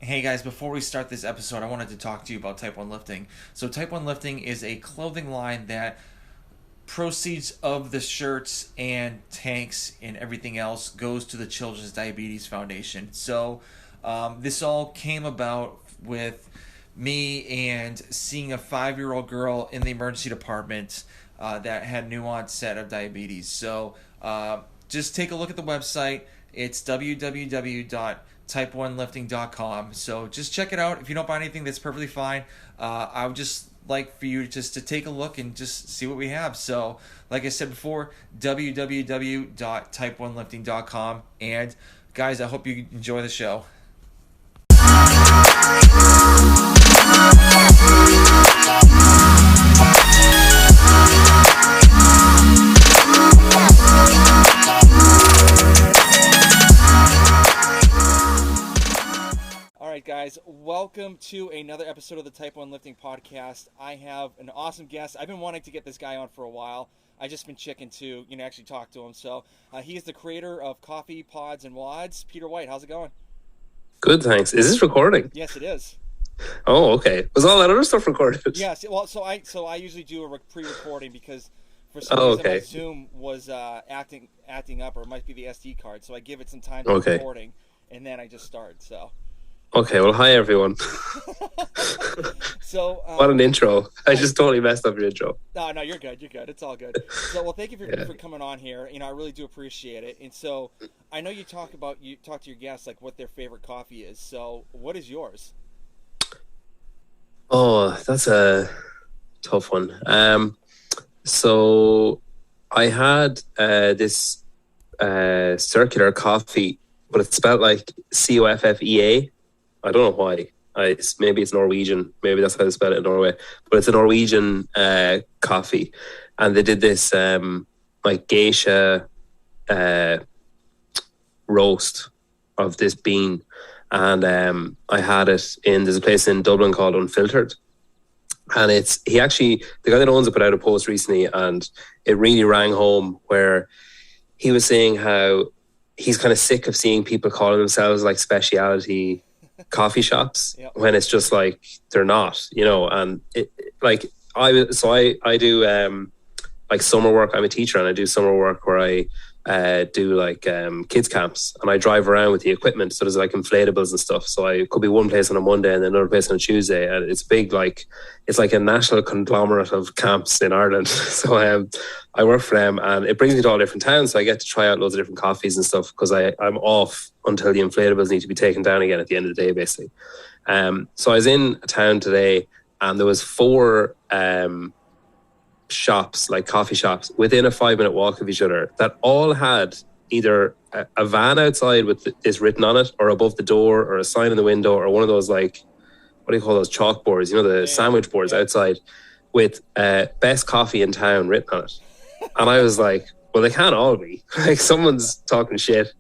Hey guys, before we start this episode, I wanted to talk to you about Type 1 Lifting. So, Type 1 Lifting is a clothing line that proceeds of the shirts and tanks and everything else goes to the Children's Diabetes Foundation. So, this all came about with me and seeing a 5-year-old girl in the emergency department that had new onset of diabetes. So, just take a look at the website. It's www.type1lifting.com. So just check it out. If you don't buy anything, that's perfectly fine. I would just like for you just to take a look and just see what we have. So, like I said before, www.type1lifting.com. And guys, I hope you enjoy the show. Guys, welcome to another episode of the Type 1 Lifting Podcast. I have an awesome guest. I've been wanting to get this guy on for a while. I just been chicken to, actually talk to him. So he is the creator of Coffee Pods and Wods. Peter White, how's it going? Good, thanks. Is this recording? Yes, it is. Oh, okay. Was all that other stuff recorded? Yes. Well, so I usually do a pre-recording because for some reason my Zoom was acting up, or it might be the SD card. So I give it some time to recording, and then I just start. So. Okay, well, hi everyone. So what an intro! I just totally messed up your intro. No, you're good. You're good. It's all good. So, well, thank you for coming on here. I really do appreciate it. And so, I know you talk to your guests like what their favorite coffee is. So, what is yours? Oh, that's a tough one. So I had this circular coffee, but it's spelled like COFFEA. I don't know why. Maybe it's Norwegian. Maybe that's how they spell it in Norway. But it's a Norwegian coffee. And they did this like geisha roast of this bean. And I had it there's a place in Dublin called Unfiltered. And the guy that owns it put out a post recently, and it really rang home, where he was saying how he's kind of sick of seeing people calling themselves like specialty coffee shops when it's just like they're not, and I do like summer work. I'm a teacher, and I do summer work where I do like kids camps, and I drive around with the equipment. So there's like inflatables and stuff. So I could be one place on a Monday and then another place on a Tuesday, and it's big, it's like a national conglomerate of camps in Ireland. So I work for them, and it brings me to all different towns. So I get to try out loads of different coffees and stuff, because I'm off until the inflatables need to be taken down again at the end of the day, basically. So I was in a town today, and there was 4 shops, like coffee shops, within a 5-minute walk of each other, that all had either a van outside with this written on it, or above the door, or a sign in the window, or one of those, like, what do you call those chalkboards, the sandwich boards outside, with best coffee in town written on it. And I was like, well, they can't all be. Like, someone's talking shit.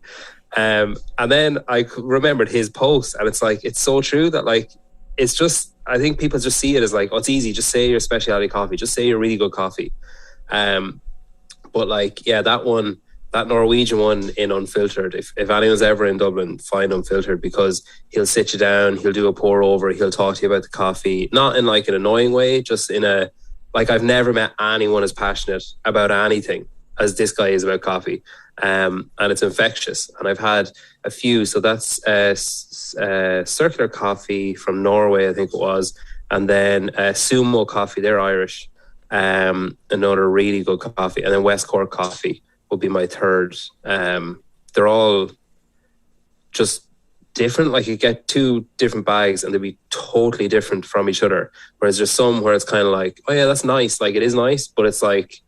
And then I remembered his post, and it's like, it's so true that, like, it's just, I think people just see it as like, oh, it's easy, just say your specialty coffee, just say your really good coffee. But like, that Norwegian one in Unfiltered, if anyone's ever in Dublin, find Unfiltered, because he'll sit you down, he'll do a pour over, he'll talk to you about the coffee, not in like an annoying way, just in a, like, I've never met anyone as passionate about anything as this guy is about coffee. And it's infectious. And I've had a few. So that's Circular Coffee from Norway, I think it was. And then Sumo Coffee, they're Irish. Another really good coffee. And then West Cork Coffee would be my third. They're all just different. Like, you get 2 different bags and they'll be totally different from each other. Whereas there's some where it's kind of like, oh yeah, that's nice. Like, it is nice, but it's like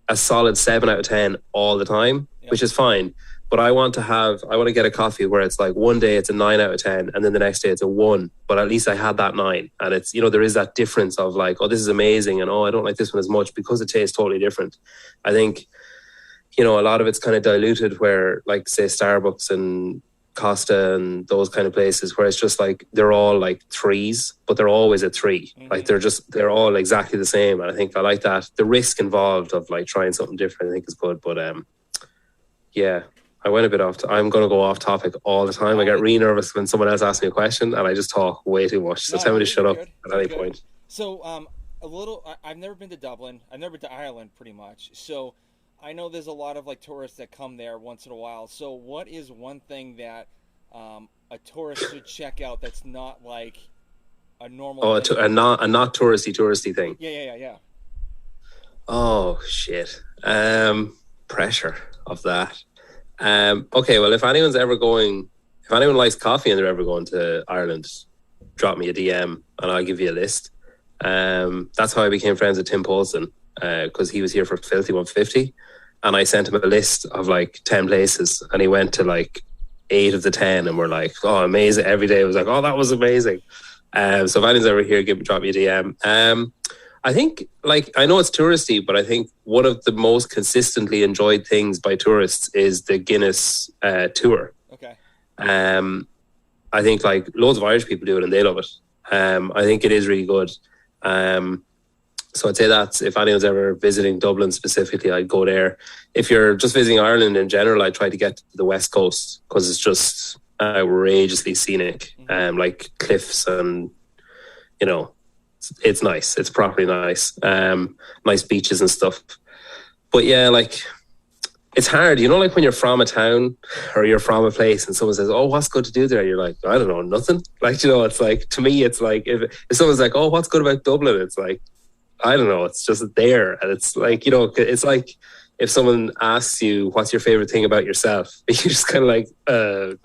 a solid 7 out of 10 all the time, which is fine. But I want to get a coffee where it's like one day it's a 9 out of 10, and then the next day it's a 1. But at least I had that 9. And it's, there is that difference of like, oh, this is amazing, and oh, I don't like this one as much, because it tastes totally different. I think, a lot of it's kind of diluted, where, like, say Starbucks and Costa and those kind of places, where it's just like they're all like 3s, but they're always a 3. Mm-hmm. Like, they're all exactly the same. And I think I like that. The risk involved of like trying something different, I think, is good. But I went a bit off. I'm going to go off topic all the time. I get really nervous when someone else asks me a question, and I just talk way too much. So tell me to shut up at any point. So, I've never been to Dublin. I've never been to Ireland, pretty much. So, I know there's a lot of like tourists that come there once in a while. So, what is one thing that a tourist should check out that's not like a normal? Oh, a not touristy thing. Yeah. Oh shit. Pressure of that. Okay, well, if anyone likes coffee and they're ever going to Ireland, drop me a DM and I'll give you a list. That's how I became friends with Tim Paulson, because he was here for Filthy 150, and I sent him a list of like 10 places, and he went to like 8 of the 10, and we're like, oh, amazing. Every day it was like, oh, that was amazing. So if anyone's ever here, drop me a DM. I think, like, I know it's touristy, but I think one of the most consistently enjoyed things by tourists is the Guinness tour. Okay. I think like loads of Irish people do it and they love it. I think it is really good. So I'd say that's, if anyone's ever visiting Dublin specifically, I'd go there. If you're just visiting Ireland in general, I'd try to get to the West Coast because it's just outrageously scenic, like cliffs and, you know, it's nice. It's properly nice. Nice beaches and stuff. But yeah, like, it's hard, you know, like when you're from a town or you're from a place and someone says, oh, what's good to do there? You're like, I don't know, nothing. Like, you know, it's like, to me, it's like, if someone's like, oh, what's good about Dublin? It's like, I don't know, it's just there. And it's like, you know, it's like if someone asks you, what's your favorite thing about yourself? You're just kind of like,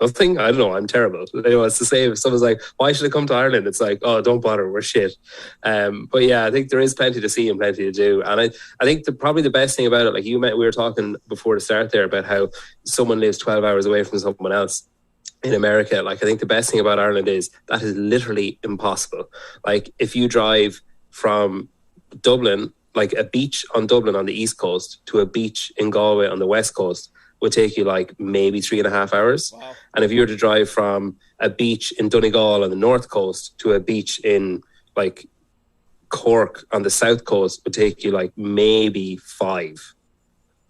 nothing. I don't know, I'm terrible. You know, it's the same. If someone's like, why should I come to Ireland? It's like, oh, don't bother, we're shit. But yeah, I think there is plenty to see and plenty to do. And I think probably the best thing about it, like we were talking before the start there about how someone lives 12 hours away from someone else in America. Like, I think the best thing about Ireland is that is literally impossible. Like, if you drive from Dublin, like a beach on Dublin on the east coast to a beach in Galway on the west coast would take you like maybe 3.5 hours. Wow. And if you were to drive from a beach in Donegal on the north coast to a beach in like Cork on the south coast would take you like maybe 5.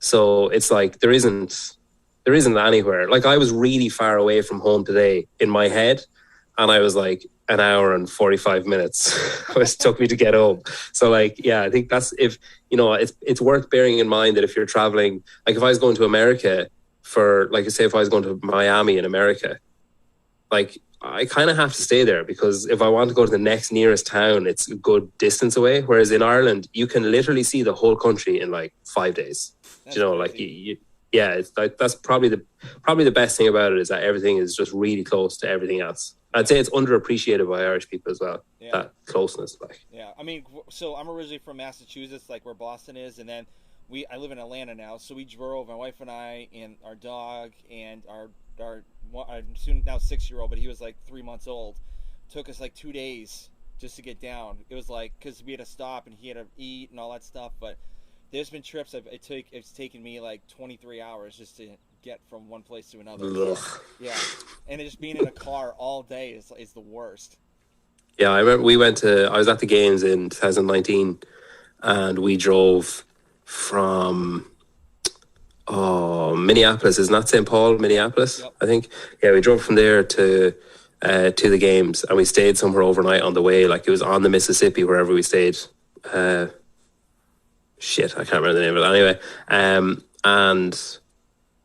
So it's like there isn't anywhere. Like, I was really far away from home today in my head, and I was like an hour and 45 minutes it took me to get home. So like, yeah, I think that's, if, you know, it's worth bearing in mind that if you're traveling, like if I was going to America for, like, say if I was going to Miami in America, like I kind of have to stay there because if I want to go to the next nearest town, it's a good distance away. Whereas in Ireland, you can literally see the whole country in like 5 days. That's, you know, crazy. Like yeah, it's like, that's probably the best thing about it is that everything is just really close to everything else. I'd say it's underappreciated by Irish people as well. Yeah. That closeness, like. Yeah, I mean, so I'm originally from Massachusetts, like where Boston is, and then I live in Atlanta now. So we drove, my wife and I, and our dog, and our soon now 6-year-old, but he was like 3 months old. Took us like 2 days just to get down. It was like, because we had to stop and he had to eat and all that stuff. But there's been trips it's taken me like 23 hours just to get from one place to another. Ugh. Yeah, and just being in a car all day is the worst. Yeah, I remember I was at the games in 2019 and we drove from Minneapolis. Isn't that St. Paul, Minneapolis? Yep. I think. Yeah, we drove from there to the games, and we stayed somewhere overnight on the way. Like, it was on the Mississippi wherever we stayed. Shit, I can't remember the name of it. Anyway, and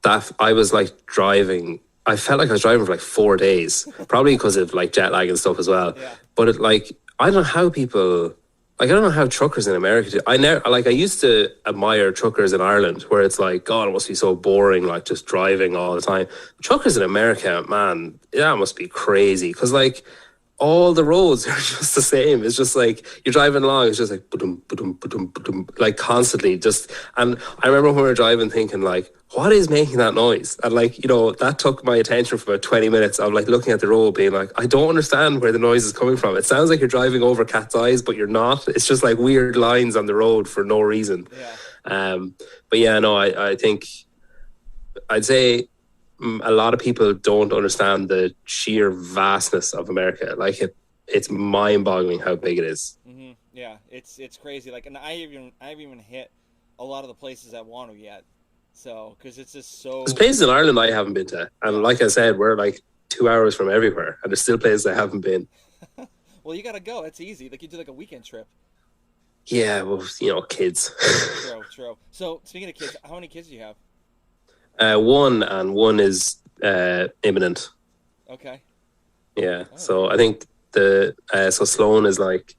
that I was like driving. I felt like I was driving for like 4 days, probably because of like jet lag and stuff as well. Yeah. But it, like, I don't know how people, like, I don't know how truckers in America do. I used to admire truckers in Ireland, where it's like, God, it must be so boring, like just driving all the time. Truckers in America, man, that must be crazy. Because like, all the roads are just the same. It's just like you're driving along, it's just like ba-dum, ba-dum, ba-dum, ba-dum, like constantly just. And I remember when we were driving thinking like, what is making that noise? And like, you know, that took my attention for about 20 minutes. I'm like looking at the road being like, I don't understand where the noise is coming from. It sounds like you're driving over cat's eyes, but you're not. It's just like weird lines on the road for no reason. Yeah. But yeah, no, I think I'd say a lot of people don't understand the sheer vastness of America. Like it's mind-boggling how big it is. Mm-hmm. Yeah, it's crazy. Like, and I haven't even hit a lot of the places I want to yet. So, because it's just so... There's places in Ireland I haven't been to. And like I said, we're like 2 hours from everywhere. And there's still places I haven't been. Well, you got to go. That's easy. Like, you do like a weekend trip. Yeah, well, kids. True. So, speaking of kids, how many kids do you have? One, and one is imminent. Okay. Yeah. Oh, so I think so Sloane is like,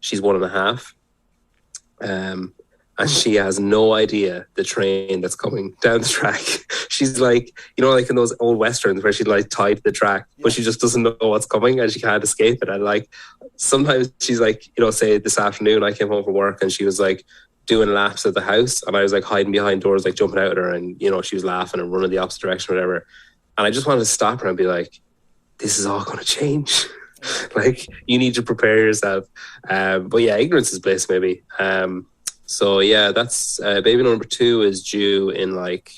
she's 1.5. And she has no idea the train that's coming down the track. She's like, like in those old westerns where she'd like tied to the track, but she just doesn't know what's coming and she can't escape it. And like, sometimes she's like, say this afternoon I came home from work and she was like doing laps at the house and I was like hiding behind doors, like jumping out at her, and she was laughing and running the opposite direction or whatever. And I just wanted to stop her and be like, this is all going to change. Like, you need to prepare yourself. But yeah, ignorance is bliss, maybe. So yeah, that's baby number 2 is due in like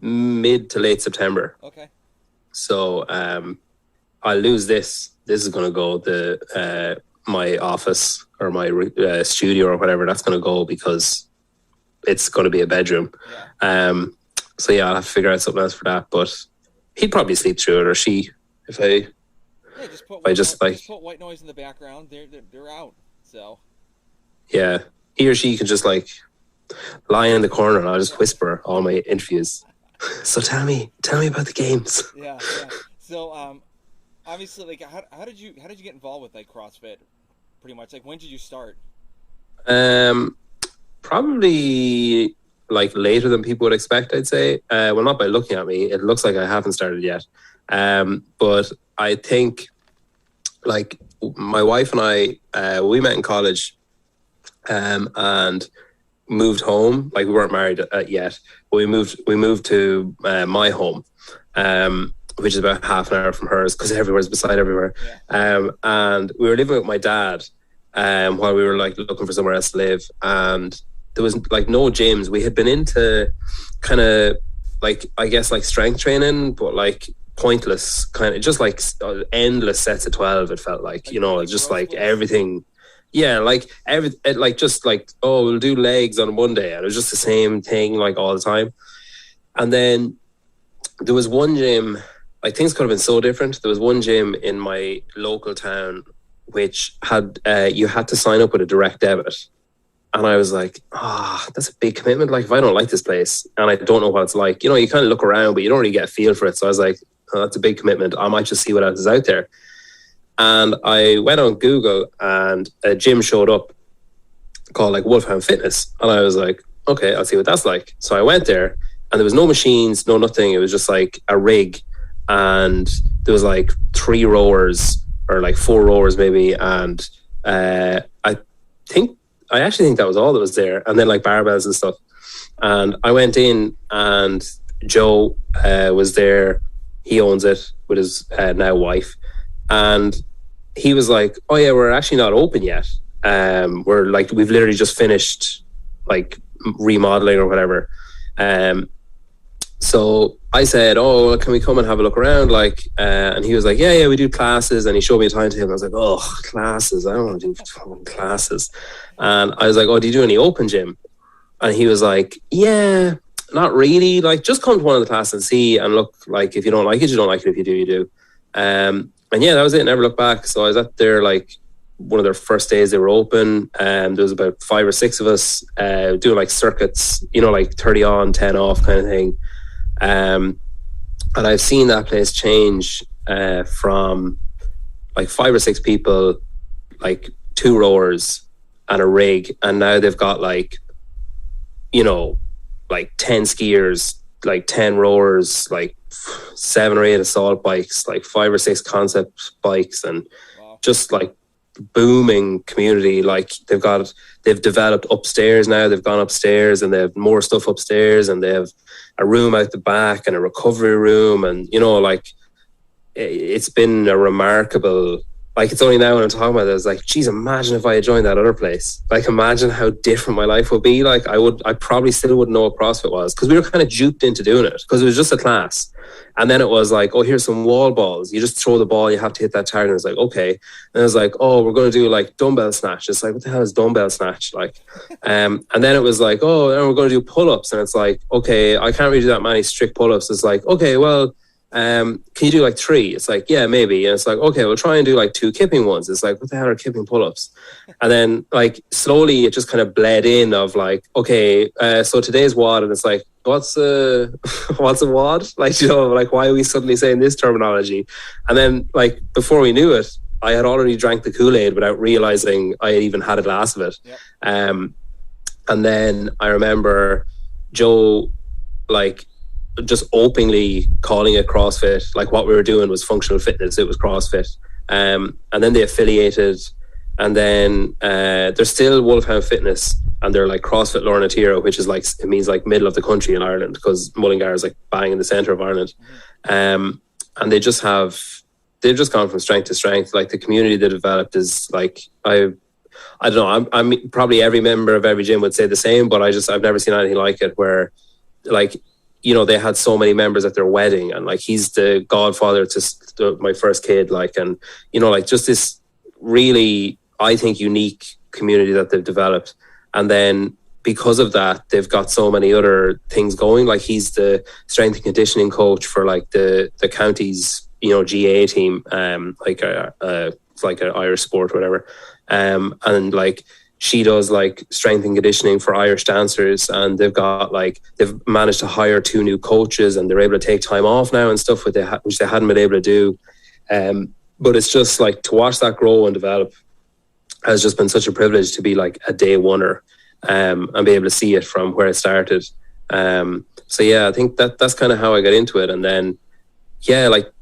mid to late September. Okay. So I'll lose this. This is going to go my office or my studio or whatever. That's going to go because it's going to be a bedroom. Yeah. So yeah, I'll have to figure out something else for that. But he'd probably sleep through it, or she, if I. Yeah, just put white noise in the background. They're out. So. Yeah. He or she can just like lie in the corner and I'll just whisper all my interviews. So tell me about the games. Yeah. So obviously, like, how did you get involved with like CrossFit? Pretty much, like, when did you start? Probably like later than people would expect, I'd say. Well, not by looking at me. It looks like I haven't started yet. But I think like my wife and I, we met in college. And moved home. Like, we weren't married yet, but we moved to my home, which is about half an hour from hers because everywhere's beside everywhere. Yeah. And we were living with my dad while we were like looking for somewhere else to live, and there was like no gyms. We had been into kind of like, I guess, like strength training, but like pointless, kind of just like endless sets of 12. It felt like just like everything. Yeah, like just like, oh, we'll do legs on Monday, and it was just the same thing like all the time. And then there was one gym, like things could have been so different. There was one gym in my local town which had you had to sign up with a direct debit, and I was like, that's a big commitment. Like, if I don't like this place and I don't know what it's like, you kind of look around, but you don't really get a feel for it. So I was like, that's a big commitment. I might just see what else is out there. And I went on Google and a gym showed up called like Wolfhound Fitness. And I was like, okay, I'll see what that's like. So I went there and there was no machines, no nothing. It was just like a rig, and there was like 3 rowers or like 4 rowers maybe. And I actually think that was all that was there. And then like barbells and stuff. And I went in and Joe was there. He owns it with his now wife. And he was like, oh yeah, we're actually not open yet. We're like, we've literally just finished like remodeling or whatever. So I said, oh, can we come and have a look around? Like, and he was like, yeah, we do classes. And he showed me a timetable. I was like, oh, classes. I don't want to do fucking classes. And I was like, oh, do you do any open gym? And he was like, yeah, not really. Like, just come to one of the classes and see, and look, like, if you don't like it, you don't like it. If you do, you do. And yeah, that was it. Never looked back. So I was at there like one of their first days they were open, and there was about 5 or 6 of us doing like circuits, like 30 on, 10 off kind of thing. And I've seen that place change from like 5 or 6 people, like 2 rowers and a rig, and now they've got like, like 10 skiers, like 10 rowers, like 7 or 8 assault bikes, like 5 or 6 concept bikes, and just like booming community. Like they've developed upstairs now. They've gone upstairs and they have more stuff upstairs, and they have a room out the back and a recovery room, and like it's been a remarkable like it's only now when I'm talking about it, it's like, geez, imagine if I had joined that other place. Like, imagine how different my life would be. Like, I probably still wouldn't know what CrossFit was, because we were kind of duped into doing it, because it was just a class. And then it was like, oh, here's some wall balls. You just throw the ball, you have to hit that target. And it's like, okay. And it was like, oh, we're going to do like dumbbell snatch. It's like, what the hell is dumbbell snatch? Like, and then it was like, oh, and we're going to do pull-ups. And it's like, okay, I can't really do that many strict pull-ups. It's like, okay, well, can you do like 3? It's like, yeah, maybe. And it's like, okay, we'll try and do like 2 kipping ones. It's like, what the hell are kipping pull-ups? And then like slowly it just kind of bled in of like, okay, so today's WOD, and it's like, what's a WOD? Like, you know, like, why are we suddenly saying this terminology? And then like before we knew it, I had already drank the Kool-Aid without realizing I had even had a glass of it. Yep. And then I remember Joe like just openly calling it CrossFit. Like, what we were doing was functional fitness. It was CrossFit. And then they affiliated, and then there's still Wolfhound Fitness, and they're like CrossFit Lornatiro, which is like, it means like middle of the country in Ireland, because Mullingar is like bang in the center of Ireland. And they've just gone from strength to strength. Like, the community they developed is like, I don't know, I'm probably every member of every gym would say the same, but I've never seen anything like it, where like, you know, they had so many members at their wedding, and like, he's the godfather to my first kid, like, and you know, like, just this really, I think, unique community that they've developed. And then because of that, they've got so many other things going. Like, he's the strength and conditioning coach for like the county's, you know, GA team, like it's like an Irish sport or whatever, and like, she does like strength and conditioning for Irish dancers, and they've managed to hire 2 new coaches, and they're able to take time off now and stuff, which they hadn't been able to do. But it's just like, to watch that grow and develop has just been such a privilege, to be like a day oneer, and be able to see it from where it started. So yeah, I think that's kind of how I got into it. And then, yeah, like,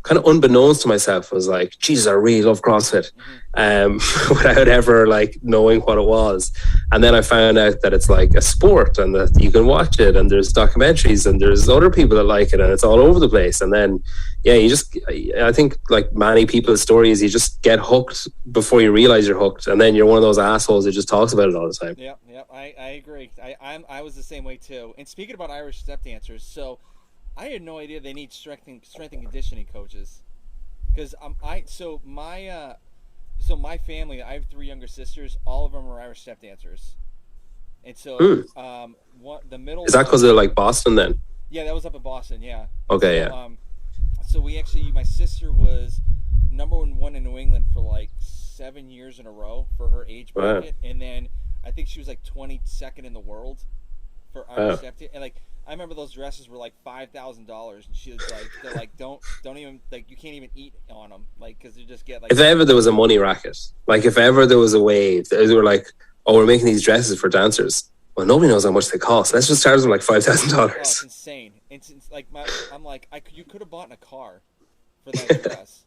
kind of unbeknownst to myself, was like, Jesus, I really love CrossFit, without ever like knowing what it was. And then I found out that it's like a sport, and that you can watch it, and there's documentaries, and there's other people that like it, and it's all over the place. And then, yeah, I think like many people's stories, you just get hooked before you realize you're hooked, and then you're one of those assholes that just talks about it all the time. Yeah, I agree. I was the same way too. And speaking about Irish step dancers, so I had no idea they need strength and conditioning coaches, because my family, I have 3 younger sisters. All of them are Irish step dancers, and so the middle, is that because they're like Boston then? Yeah, that was up in Boston. Yeah. Okay. So, yeah. So my sister was number 1 in New England for like 7 years in a row for her age bracket, and then I think she was like 22nd in the world for Irish step, and like, I remember those dresses were like $5,000, and she was like, they're like, don't even, like, you can't even eat on them, like, because they just get like. If ever there was a money racket, like if ever there was a way, they were like, oh, we're making these dresses for dancers. Well, nobody knows how much they cost. Let's just charge them like $5,000. Oh, it's insane. It's like I'm like, you could have bought a car for that dress.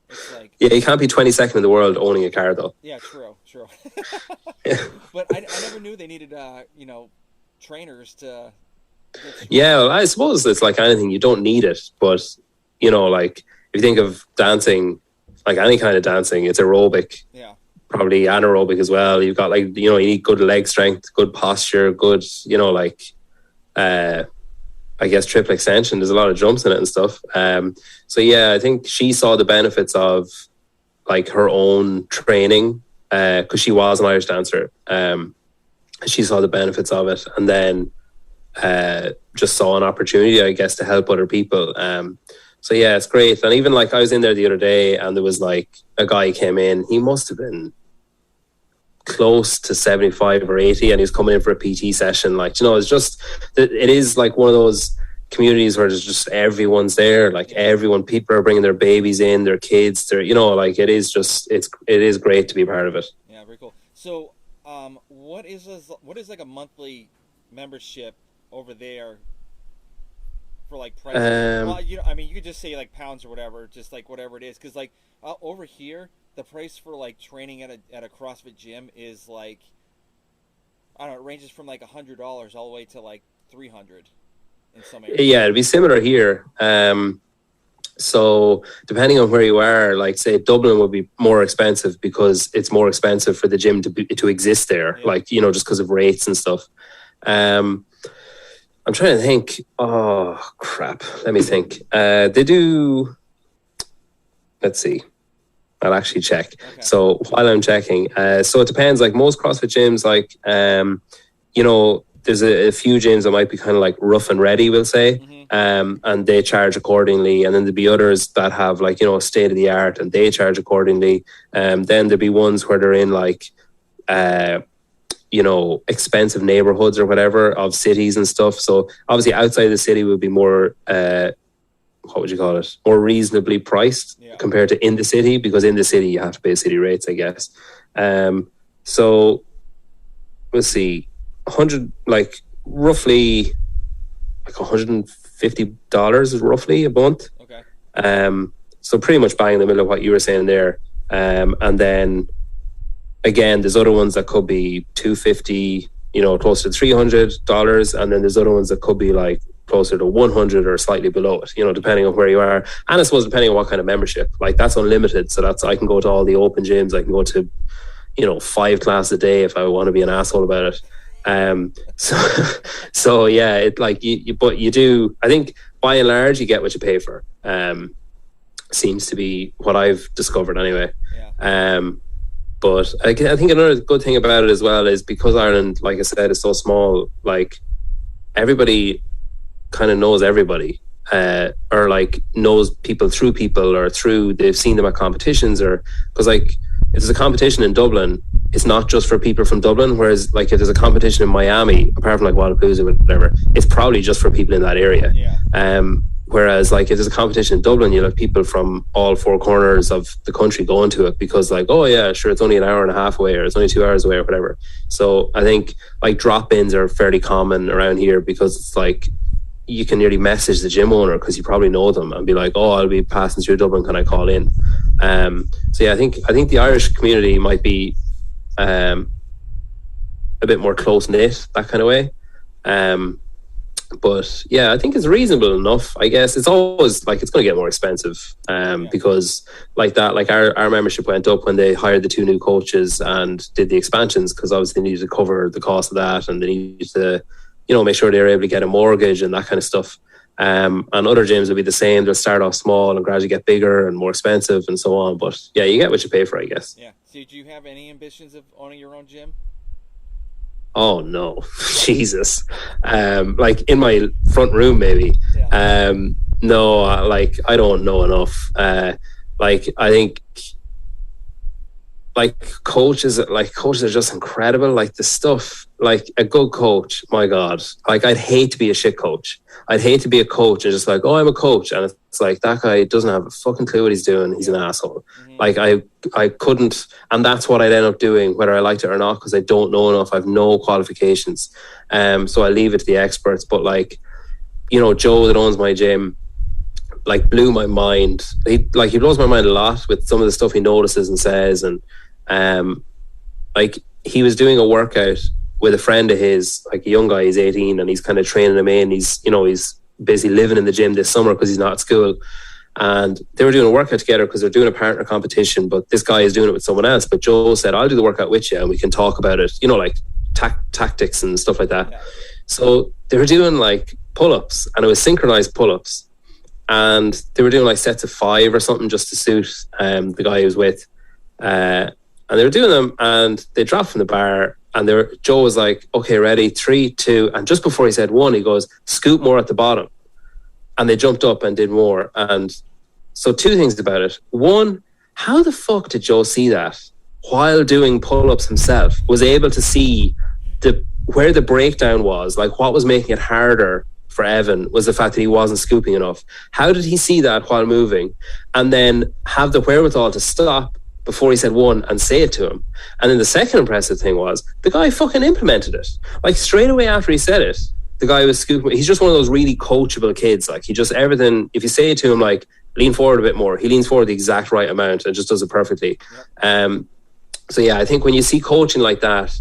It's like, yeah, you can't be 22nd in the world owning a car though. Yeah, true. Yeah. But I never knew they needed trainers to. Yeah, well, I suppose it's like anything, you don't need it, but you know, like, if you think of dancing, like any kind of dancing, it's aerobic. Yeah. Probably anaerobic as well. You've got, like, you know, you need good leg strength, good posture, good, you know, like, I guess triple extension. There's a lot of jumps in it and stuff. So yeah, I think she saw the benefits of like her own training, because she was an Irish dancer. She saw the benefits of it, and then just saw an opportunity, I guess, to help other people. So yeah, it's great. And even like, I was in there the other day, and there was like a guy came in, he must have been close to 75 or 80, and he's coming in for a PT session. Like, you know, it's just, it is like one of those communities where there's just, everyone's there, like everyone, people are bringing their babies in, their kids, they're, you know, like, it is just, it is great to be part of it. Yeah, very cool. So what is like a monthly membership over there for like price? Well, you know, I mean, you could just say like pounds or whatever, just like whatever it is, because like over here the price for like training at a CrossFit gym is like, I don't know, it ranges from like $100 all the way to like $300 in some areas. Yeah, it'd be similar here. So depending on where you are, like say Dublin would be more expensive because it's more expensive for the gym to exist there, like, you know, just because of rates and stuff. I'm trying to think. Oh crap! Let me think. They do. Let's see. I'll actually check. Okay. So while I'm checking, so it depends. Like most CrossFit gyms, like you know, there's a few gyms that might be kind of like rough and ready, we'll say, and they charge accordingly. And then there'll be others that have like, you know, state of the art, and they charge accordingly. Then there'll be ones where they're in like, you know, expensive neighborhoods or whatever of cities and stuff. So obviously outside the city would be more, what would you call it? More reasonably priced compared to in the city, because in the city you have to pay city rates, I guess. So let's see, 100, like roughly like $150 roughly a month. Okay. So pretty much bang in the middle of what you were saying there. And then again, there's other ones that could be $250, you know, close to $300, and then there's other ones that could be like closer to 100 or slightly below it, you know, depending on where you are. And I suppose depending on what kind of membership, like that's unlimited. So that's, I can go to all the open gyms. I can go to, you know, 5 classes a day if I want to be an asshole about it. So yeah, it like but you do, I think by and large, you get what you pay for. Seems to be what I've discovered anyway. Yeah. But I think another good thing about it as well is because Ireland, like I said, is so small, like everybody kind of knows everybody, or like knows people or through, they've seen them at competitions, or because like if there's a competition in Dublin, it's not just for people from Dublin, whereas like if there's a competition in Miami, apart from like Wadapalooza or whatever, it's probably just for people in that area. Yeah. Whereas like if there's a competition in Dublin, you'll have people from all 4 corners of the country going to it because like, oh yeah, sure, it's only an hour and a half away, or it's only 2 hours away or whatever. So I think like drop-ins are fairly common around here because it's like you can nearly message the gym owner because you probably know them and be like, oh, I'll be passing through Dublin, can I call in? So yeah, I think the Irish community might be a bit more close-knit, that kind of way. But yeah, I think it's reasonable enough. I guess it's always like it's going to get more expensive because like that, like our membership went up when they hired the 2 new coaches and did the expansions, because obviously they needed to cover the cost of that, and they needed to, you know, make sure they were able to get a mortgage and that kind of stuff. And other gyms will be the same. They'll start off small and gradually get bigger and more expensive and so on. But yeah, you get what you pay for, I guess. Yeah. So do you have any ambitions of owning your own gym? Oh no, Jesus! Like in my front room, maybe. Yeah. No, like I don't know enough. Like I think, like coaches are just incredible. Like the stuff, like a good coach. My God, like I'd hate to be a shit coach. I'd hate to be a coach and just like, oh, I'm a coach, and it's like that guy doesn't have a fucking clue what he's doing. He's an asshole. Mm-hmm. Like I couldn't, and that's what I'd end up doing, whether I liked it or not, because I don't know enough. I've no qualifications, so I leave it to the experts. But like, you know, Joe that owns my gym, like blew my mind. He blows my mind a lot with some of the stuff he notices and says, and like he was doing a workout with a friend of his, like a young guy, he's 18, and he's kind of training him in. He's busy living in the gym this summer because he's not at school. And they were doing a workout together because they're doing a partner competition, but this guy is doing it with someone else. But Joe said, I'll do the workout with you and we can talk about it, you know, like tactics and stuff like that. Yeah. So they were doing like pull-ups, and it was synchronized pull-ups. And they were doing like sets of 5 or something just to suit the guy he was with. And they were doing them, and they dropped from the bar. And Joe was like, okay, ready, 3, 2. And just before he said 1, he goes, scoop more at the bottom. And they jumped up and did more. And so 2 things about it. 1, how the fuck did Joe see that while doing pull-ups himself? Was able to see where the breakdown was, like what was making it harder for Evan was the fact that he wasn't scooping enough. How did he see that while moving? And then have the wherewithal to stop before he said 1 and say it to him. And then the second impressive thing was the guy fucking implemented it. Like straight away after he said it, the guy was scooping. He's just one of those really coachable kids. Like he just, everything, if you say it to him, like lean forward a bit more, he leans forward the exact right amount and just does it perfectly. Yep. So yeah, I think when you see coaching like that,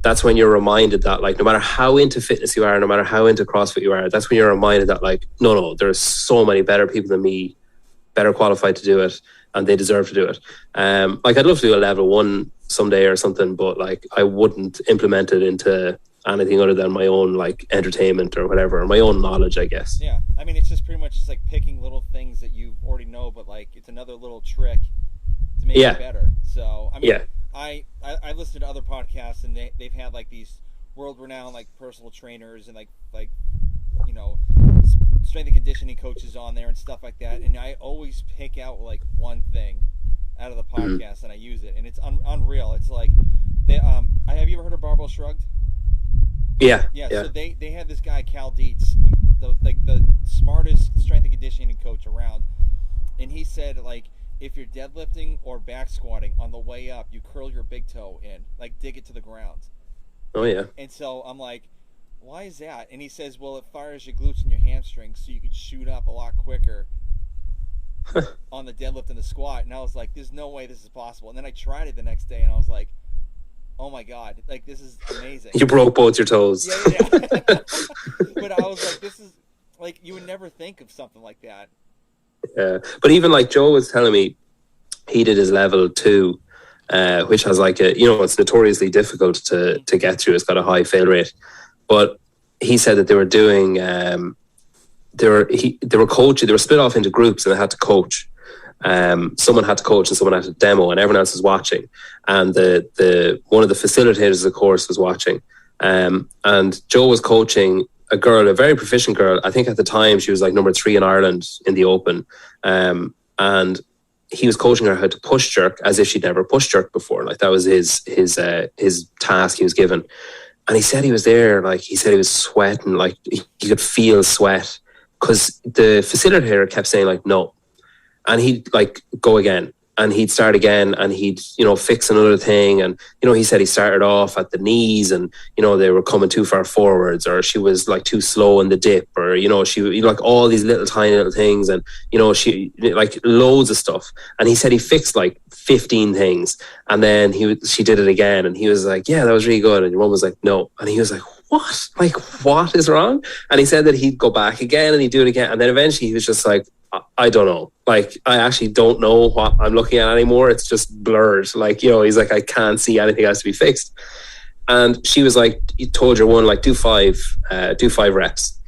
that's when you're reminded that like, no matter how into fitness you are, no matter how into CrossFit you are, that's when you're reminded that like, no, there's so many better people than me better qualified to do it, and they deserve to do it. Like I'd love to do a level 1 someday or something, but like I wouldn't implement it into anything other than my own like entertainment or whatever, or my own knowledge, I guess. Yeah, I mean, it's just pretty much just like picking little things that you already know, but like it's another little trick to make it better. So I mean, I listened to other podcasts, and they've had like these world-renowned like personal trainers and like you know, strength and conditioning coaches on there and stuff like that, and I always pick out like one thing out of the podcast and I use it, and it's unreal. It's like have you ever heard of Barbell Shrugged? Yeah. So they had this guy Cal Dietz, the smartest strength and conditioning coach around, and he said like if you're deadlifting or back squatting, on the way up you curl your big toe in, like dig it to the ground. Oh yeah. And so I'm like, why is that? And he says, well, it fires your glutes and your hamstrings, so you could shoot up a lot quicker on the deadlift and the squat. And I was like, there's no way this is possible. And then I tried it the next day, and I was like, oh my god, like this is amazing. You broke both your toes. Yeah. But I was like, this is like, you would never think of something like that. Yeah, but even like Joe was telling me, he did his level 2, which has like a, you know, it's notoriously difficult to get through. It's got a high fail rate. But he said that they were doing, they were coaching. They were split off into groups, and they had to coach. Someone had to coach, and someone had to demo, and everyone else was watching. And the one of the facilitators of the course was watching. And Joe was coaching a girl, a very proficient girl. I think at the time she was like number 3 in Ireland in the Open. And he was coaching her how to push jerk as if she'd never pushed jerk before. Like that was his task he was given. And he said he was there, like he said he was sweating, like he could feel sweat, because the facilitator kept saying like, no. And he'd like go again, and he'd start again, and he'd, you know, fix another thing. And, you know, he said he started off at the knees, and, you know, they were coming too far forwards, or she was like too slow in the dip, or, you know, she like all these little tiny little things, and, you know, she like loads of stuff. And he said he fixed like 15 things, and then she did it again, and he was like, yeah, that was really good. And your mom was like, no. And he was like, what? Like, what is wrong? And he said that he'd go back again, and he'd do it again. And then eventually he was just like, I don't know. Like, I actually don't know what I'm looking at anymore. It's just blurred. Like, you know, he's like, I can't see anything else to be fixed. And she was like, you told your one, like, do five reps.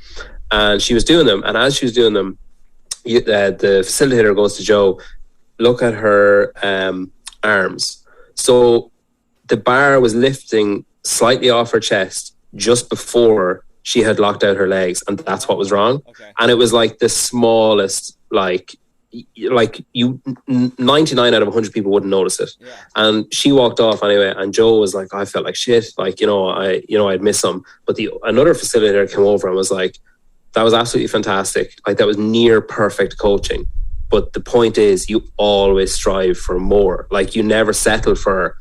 And she was doing them. And as she was doing them, the facilitator goes to Joe, look at her arms. So the bar was lifting slightly off her chest just before she had locked out her legs, and that's what was wrong. Okay. And it was like the smallest, like you 99 out of 100 people wouldn't notice it. Yeah. And she walked off anyway, and Joe was like, I felt like shit, like, I'd miss some. But another facilitator came over and was like, that was absolutely fantastic. Like, that was near perfect coaching. But the point is, you always strive for more. Like, you never settle for,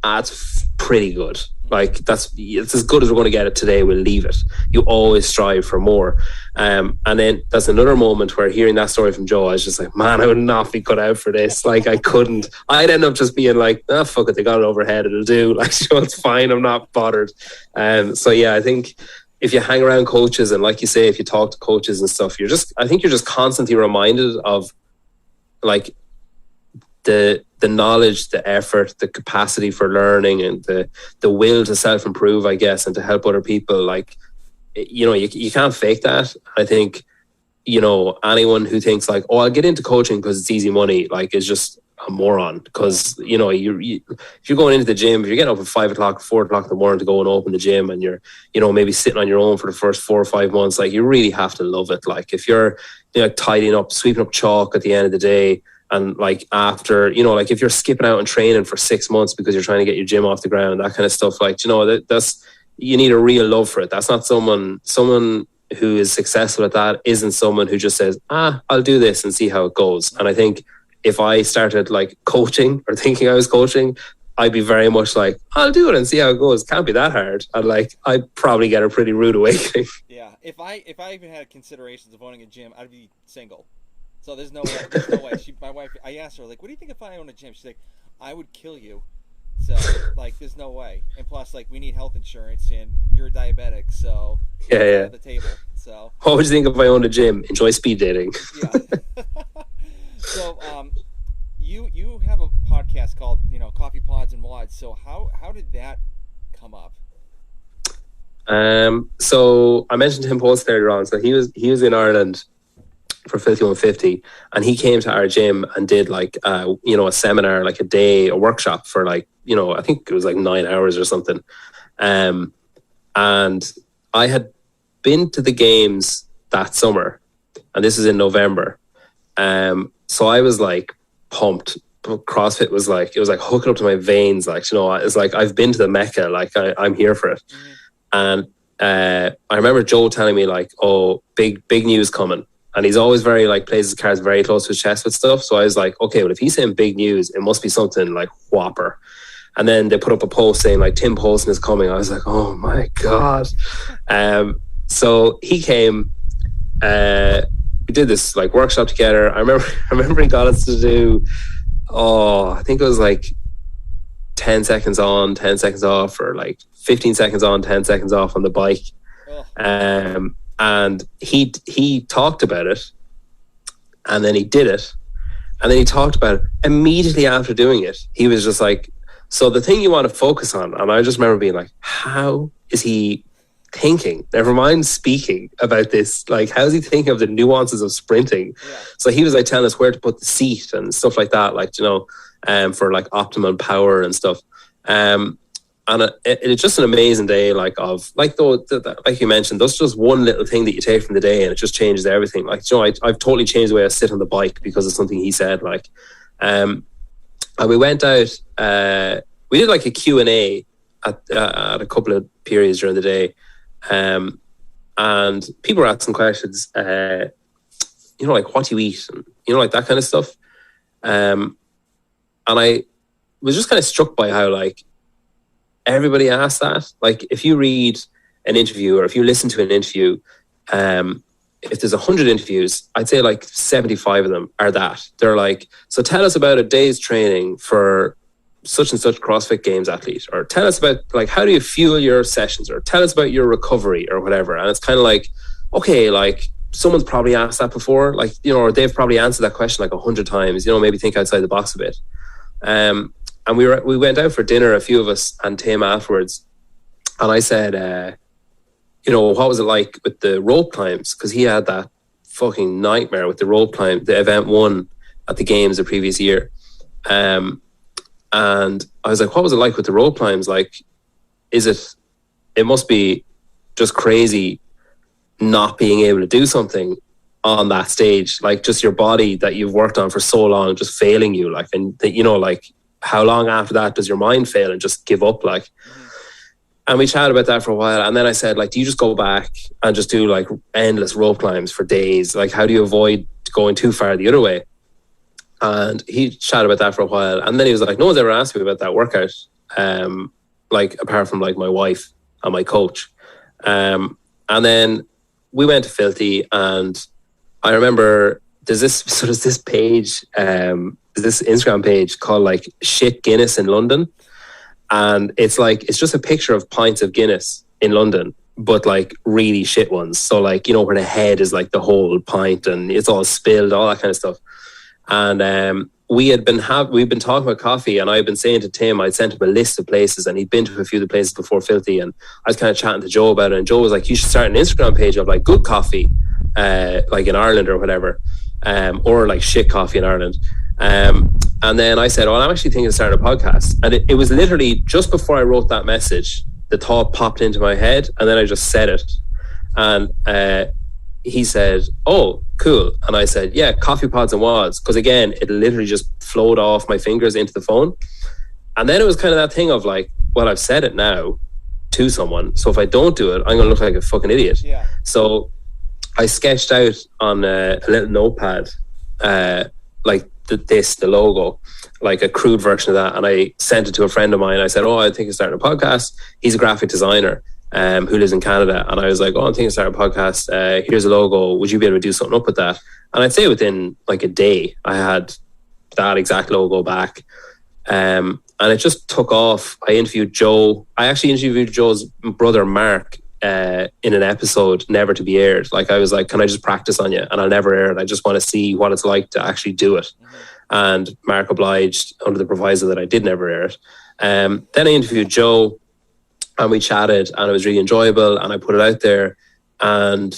it's pretty good. Like, it's as good as we're going to get it today, we'll leave it. You always strive for more. And then that's another moment where, hearing that story from Joe, I was just like, man, I would not be cut out for this. Like, I couldn't. I'd end up just being like, fuck it, they got it overhead, it'll do. Like, sure, it's fine, I'm not bothered. So yeah, I think if you hang around coaches, and like you say, if you talk to coaches and stuff, I think you're just constantly reminded of, like, the knowledge, the effort, the capacity for learning, and the will to self-improve, I guess, and to help other people. Like, you can't fake that. I think, anyone who thinks like, oh, I'll get into coaching because it's easy money, like, is just a moron. Because, if you're going into the gym, if you're getting up at 5 o'clock, 4 o'clock in the morning to go and open the gym, and you're, maybe sitting on your own for the first 4 or 5 months, like, you really have to love it. Like, if you're, tidying up, sweeping up chalk at the end of the day, and like after, like, if you're skipping out and training for 6 months because you're trying to get your gym off the ground, that kind of stuff, like, that's, you need a real love for it. That's not someone who is successful at that isn't someone who just says, I'll do this and see how it goes. And I think if I started like coaching or thinking I was coaching, I'd be very much like, I'll do it and see how it goes. Can't be that hard. And like, I'd probably get a pretty rude awakening. Yeah. If I even had considerations of owning a gym, I'd be single. So there's no way. My wife, I asked her, like, what do you think if I own a gym? She's like, I would kill you. So, like, there's no way. And plus, like, we need health insurance, and you're a diabetic, so yeah. At the table. So what would you think if I owned a gym? Enjoy speed dating. Yeah. So, you have a podcast called Coffee Pods and Wods. So how did that come up? So I mentioned Tim Post earlier on. So he was in Ireland for 5150, and he came to our gym and did like a seminar, like a workshop for like I think it was like 9 hours or something. And I had been to the games that summer, and this is in November. So I was like pumped. CrossFit was like, it was like hooking up to my veins. Like, it's like, I've been to the Mecca, like I'm here for it. Mm-hmm. And I remember Joe telling me like, oh, big news coming. And he's always very like, plays his cards very close to his chest with stuff. So I was like, okay, well, if he's saying big news, it must be something like whopper. And then they put up a post saying like Tim Poulsen is coming. I was like, oh my God. So he came, we did this like workshop together. I remember he got us to do, I think it was like 10 seconds on, 10 seconds off, or like 15 seconds on, 10 seconds off on the bike. And he talked about it, and then he did it, and then he talked about it immediately after doing it. He was just like, so the thing you want to focus on, and I just remember being like, how is he thinking? Never mind speaking about this. Like, how is he thinking of the nuances of sprinting? Yeah. So he was like telling us where to put the seat and stuff like that, like, for like optimum power and stuff. And it's just an amazing day, like of like like you mentioned, that's just one little thing that you take from the day, and it just changes everything. Like, I've totally changed the way I sit on the bike because of something he said. Like, and we went out. We did like a Q&A at a couple of periods during the day, and people were asking questions. Like what do you eat, and like that kind of stuff. And I was just kind of struck by how like everybody asks that. Like, if you read an interview or if you listen to an interview, if there's 100 interviews, I'd say like 75 of them are that. They're like, so tell us about a day's training for such and such CrossFit Games athlete, or tell us about like, how do you fuel your sessions, or tell us about your recovery or whatever. And it's kind of like, okay, like someone's probably asked that before, like, or they've probably answered that question like 100 times, maybe think outside the box a bit. And we went out for dinner, a few of us, and Tim afterwards. And I said, what was it like with the rope climbs? Because he had that fucking nightmare with the rope climb, the event one at the games the previous year. And I was like, what was it like with the rope climbs? Like, it must be just crazy not being able to do something on that stage, like just your body that you've worked on for so long just failing you, like, and like how long after that does your mind fail and just give up, like. And we chatted about that for a while, and then I said, like, do you just go back and just do like endless rope climbs for days? Like, how do you avoid going too far the other way? And he chatted about that for a while, and then he was like, no one's ever asked me about that workout, like apart from like my wife and my coach. And then we went to Filthy, and I remember there's this page, this Instagram page called like Shit Guinness in London. And it's just a picture of pints of Guinness in London, but like really shit ones. So like, where the head is like the whole pint and it's all spilled, all that kind of stuff. And we've been talking about coffee, and I've been saying to Tim, I'd sent him a list of places, and he'd been to a few of the places before Filthy, and I was kind of chatting to Joe about it, and Joe was like, you should start an Instagram page of like good coffee, like in Ireland or whatever, or like shit coffee in Ireland. And then I said, I'm actually thinking of starting a podcast. And it was literally just before I wrote that message, the thought popped into my head, and then I just said it. And he said, oh, cool. And I said, yeah, Coffee Pods and Wods. Because again, it literally just flowed off my fingers into the phone. And then it was kind of that thing of like, well, I've said it now to someone, so if I don't do it, I'm going to look like a fucking idiot. Yeah. So I sketched out on a little notepad, like the logo, like a crude version of that, and I sent it to a friend of mine. I said, I think I'm starting a podcast. He's a graphic designer who lives in Canada, and I was like, I'm thinking of starting a podcast. Here's a logo. Would you be able to do something up with that? And I'd say within like a day, I had that exact logo back, and it just took off. I interviewed Joe. I actually interviewed Joe's brother Mark in an episode never to be aired. Like I was like, can I just practice on you? And I'll never air it. I just want to see what it's like to actually do it. And Mark obliged under the proviso that I did never air it. Then I interviewed Joe and we chatted and it was really enjoyable and I put it out there and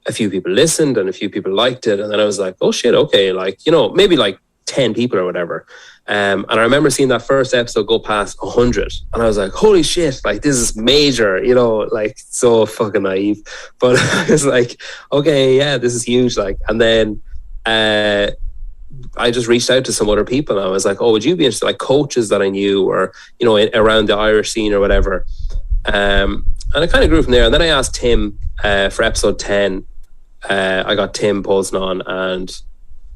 a few people listened and a few people liked it. And then I was like, oh shit, okay. Like, you know, maybe like 10 people or whatever. And I remember seeing that first episode go past 100 and I was like, holy shit, like this is major, you know, like so fucking naive. But I was like, okay, yeah, this is huge. Like, and then I just reached out to some other people and I was like, oh, would you be interested, like coaches that I knew or, you know, around the Irish scene or whatever. And it kind of grew from there. And then I asked Tim for episode 10. I got Tim posting on and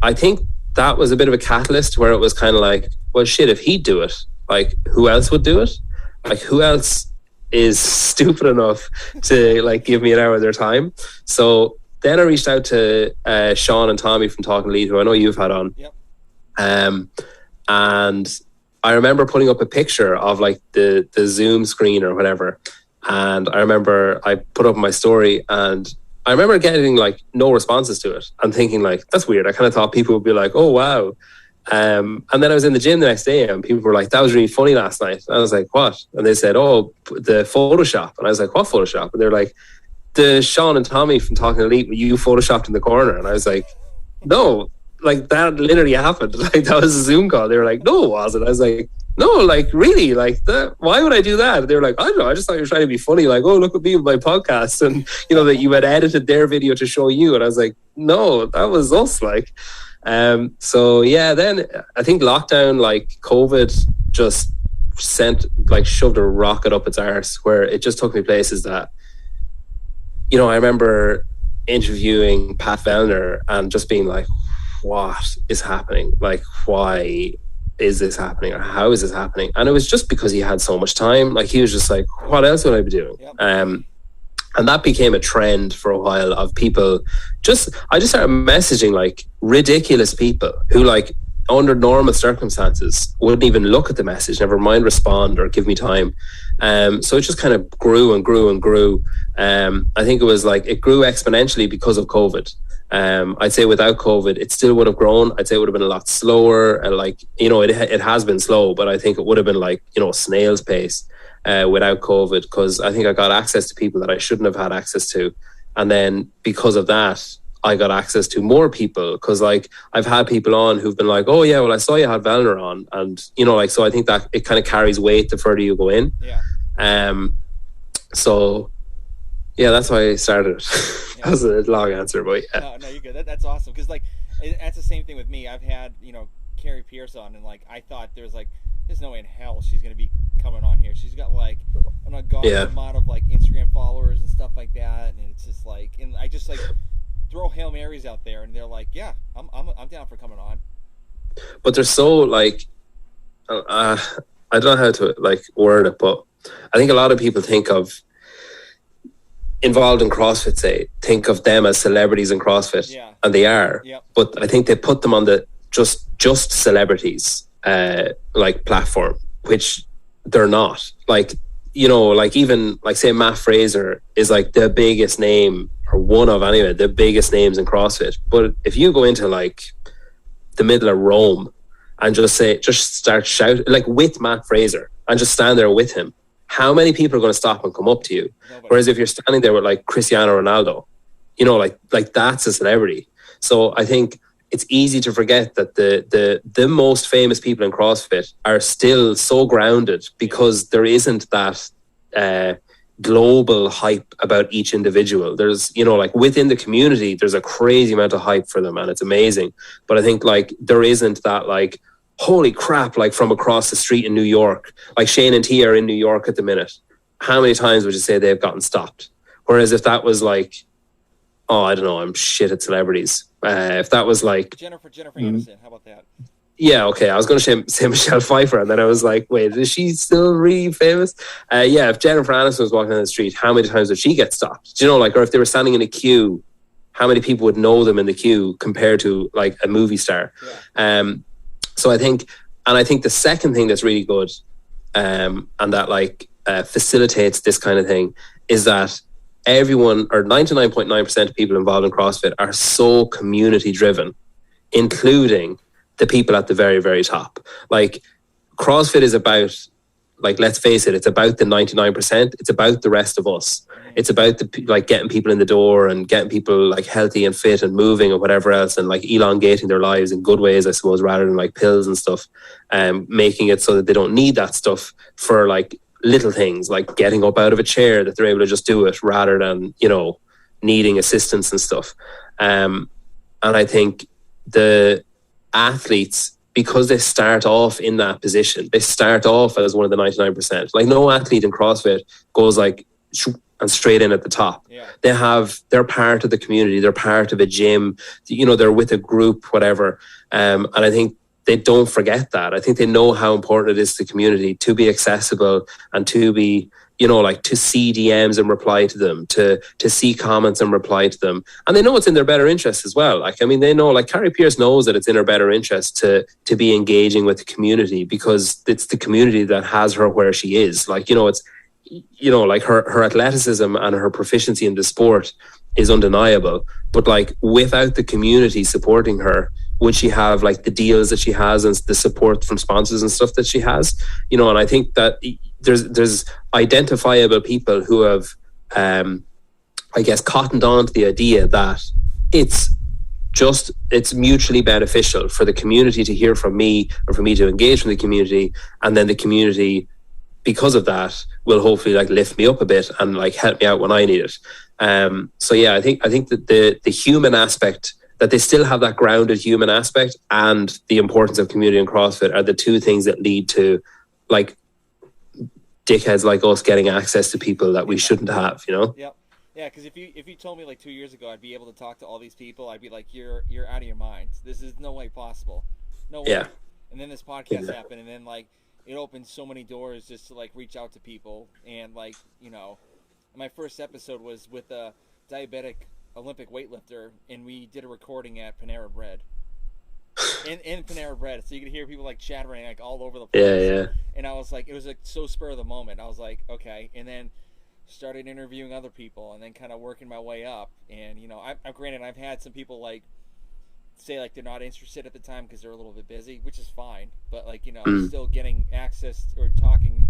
I think that was a bit of a catalyst where it was kind of like, well, shit, if he'd do it, like who else would do it? Like who else is stupid enough to like give me an hour of their time? So then I reached out to Sean and Tommy from Talking Lead, who I know you've had on. Yep. And I remember putting up a picture of like the Zoom screen or whatever. And I remember I put up my story and I remember getting like no responses to it and thinking like, that's weird. I kind of thought people would be like, oh, wow. And then I was in the gym the next day and people were like, that was really funny last night. And I was like, what? And they said, oh, the Photoshop. And I was like, what Photoshop? And they're like, the Sean and Tommy from Talking Elite, you Photoshopped in the corner. And I was like, no, like that literally happened. Like that was a Zoom call. They were like, no, it wasn't. I was like, no, like really, like that. Why would I do that? They were like, I don't know. I just thought you were trying to be funny. Like, oh, look at me with my podcast, and you know that you had edited their video to show you. And I was like, no, that was us. Like, so yeah. Then I think lockdown, like COVID, just shoved a rocket up its arse, where it just took me places that, you know, I remember interviewing Pat Vellner and just being like, what is happening? Like, why is this happening, or how is this happening? And it was just because he had so much time. Like he was just like, what else would I be doing? Yep. And that became a trend for a while of people I just started messaging like ridiculous people who like under normal circumstances wouldn't even look at the message, never mind respond or give me time. So it just kind of grew and grew and grew. I think it was like it grew exponentially because of COVID. I'd say without COVID, it still would have grown. I'd say it would have been a lot slower. And like, you know, it has been slow, but I think it would have been like, you know, snail's pace without COVID, because I think I got access to people that I shouldn't have had access to. And then because of that, I got access to more people, because like I've had people on who've been like, oh yeah, well I saw you had Vellner on, and you know, like, so I think that it kind of carries weight the further you go in. Yeah. So yeah, that's why I started it. Yeah. That was a long answer, but yeah. No, you're good. That's awesome, because like that's the same thing with me. I've had, you know, Carrie Pierce on, and like I thought there's no way in hell she's gonna be coming on here. She's got like an ungodly amount of like Instagram followers and stuff like that, and it's just like, and I just like throw Hail Marys out there and they're like, yeah, I'm down for coming on. But they're so like, I don't know how to like word it, but I think a lot of people think of involved in CrossFit, think of them as celebrities in CrossFit, and they are. Yep. But I think they put them on the just celebrities like platform, which they're not. Like, you know, like even like say Matt Fraser is like the biggest name, or one of anyway the biggest names in CrossFit. But if you go into like the middle of Rome and just start shouting like with Matt Fraser and just stand there with him, how many people are going to stop and come up to you? Nobody. Whereas if you're standing there with like Cristiano Ronaldo, you know, like that's a celebrity. So I think it's easy to forget that the most famous people in CrossFit are still so grounded, because there isn't that global hype about each individual. There's, you know, like within the community, there's a crazy amount of hype for them, and it's amazing. But I think like there isn't that like, holy crap, like from across the street in New York, like Shane and T are in New York at the minute. How many times would you say they've gotten stopped? Whereas if that was like, oh, I don't know, I'm shit at celebrities. If that was like Jennifer Aniston, how about that? Yeah, okay. I was going to say Michelle Pfeiffer, and then I was like, wait, is she still really famous? Yeah, if Jennifer Aniston was walking down the street, how many times would she get stopped? Do you know, like, or if they were standing in a queue, how many people would know them in the queue compared to like a movie star? Yeah. So I think the second thing that's really good, and that like facilitates this kind of thing, is that everyone, or 99.9% of people involved in CrossFit are so community driven, including the people at the very, very top. Like, CrossFit is about, like, let's face it, it's about the 99%. It's about the rest of us. It's about getting people in the door and getting people like healthy and fit and moving and whatever else, and like elongating their lives in good ways, I suppose, rather than like pills and stuff, making it so that they don't need that stuff for like little things like getting up out of a chair, that they're able to just do it rather than, you know, needing assistance and stuff. And I think the athletes, because they start off in that position, they start off as one of the 99%. Like, no athlete in CrossFit goes like and straight in at the top. Yeah. They're part of the community, they're part of a gym, you know, they're with a group, whatever. And I think they don't forget that. I think they know how important it is to the community to be accessible and to be, you know, like to see DMs and reply to them, to see comments and reply to them. And they know it's in their better interest as well. Like, I mean, they know, like, Carrie Pierce knows that it's in her better interest to be engaging with the community, because it's the community that has her where she is. Like, you know, it's, you know, like her athleticism and her proficiency in the sport is undeniable. But like, without the community supporting her, would she have like the deals that she has and the support from sponsors and stuff that she has? You know, and I think that there's identifiable people who have, I guess, cottoned on to the idea that it's mutually beneficial for the community to hear from me, or for me to engage from the community, and then the community, because of that, will hopefully like lift me up a bit and like help me out when I need it. So yeah, I think that the human aspect, that they still have that grounded human aspect, and the importance of community and CrossFit are the two things that lead to like dickheads like us getting access to people that we shouldn't have, you know? Yep. Yeah, because if you told me like 2 years ago I'd be able to talk to all these people, I'd be like, you're out of your mind. This is no way possible. No way. Yeah. And then this podcast happened, and then like it opened so many doors just to like reach out to people. And like, you know, my first episode was with a diabetic Olympic weightlifter, and we did a recording at Panera Bread. In Panera Bread, so you could hear people like chattering like all over the place. Yeah. And I was like, it was like so spur of the moment. I was like, okay, and then started interviewing other people, and then kind of working my way up. And you know, I'm granted, I've had some people like say like they're not interested at the time because they're a little bit busy, which is fine. But like, you know, still getting access or talking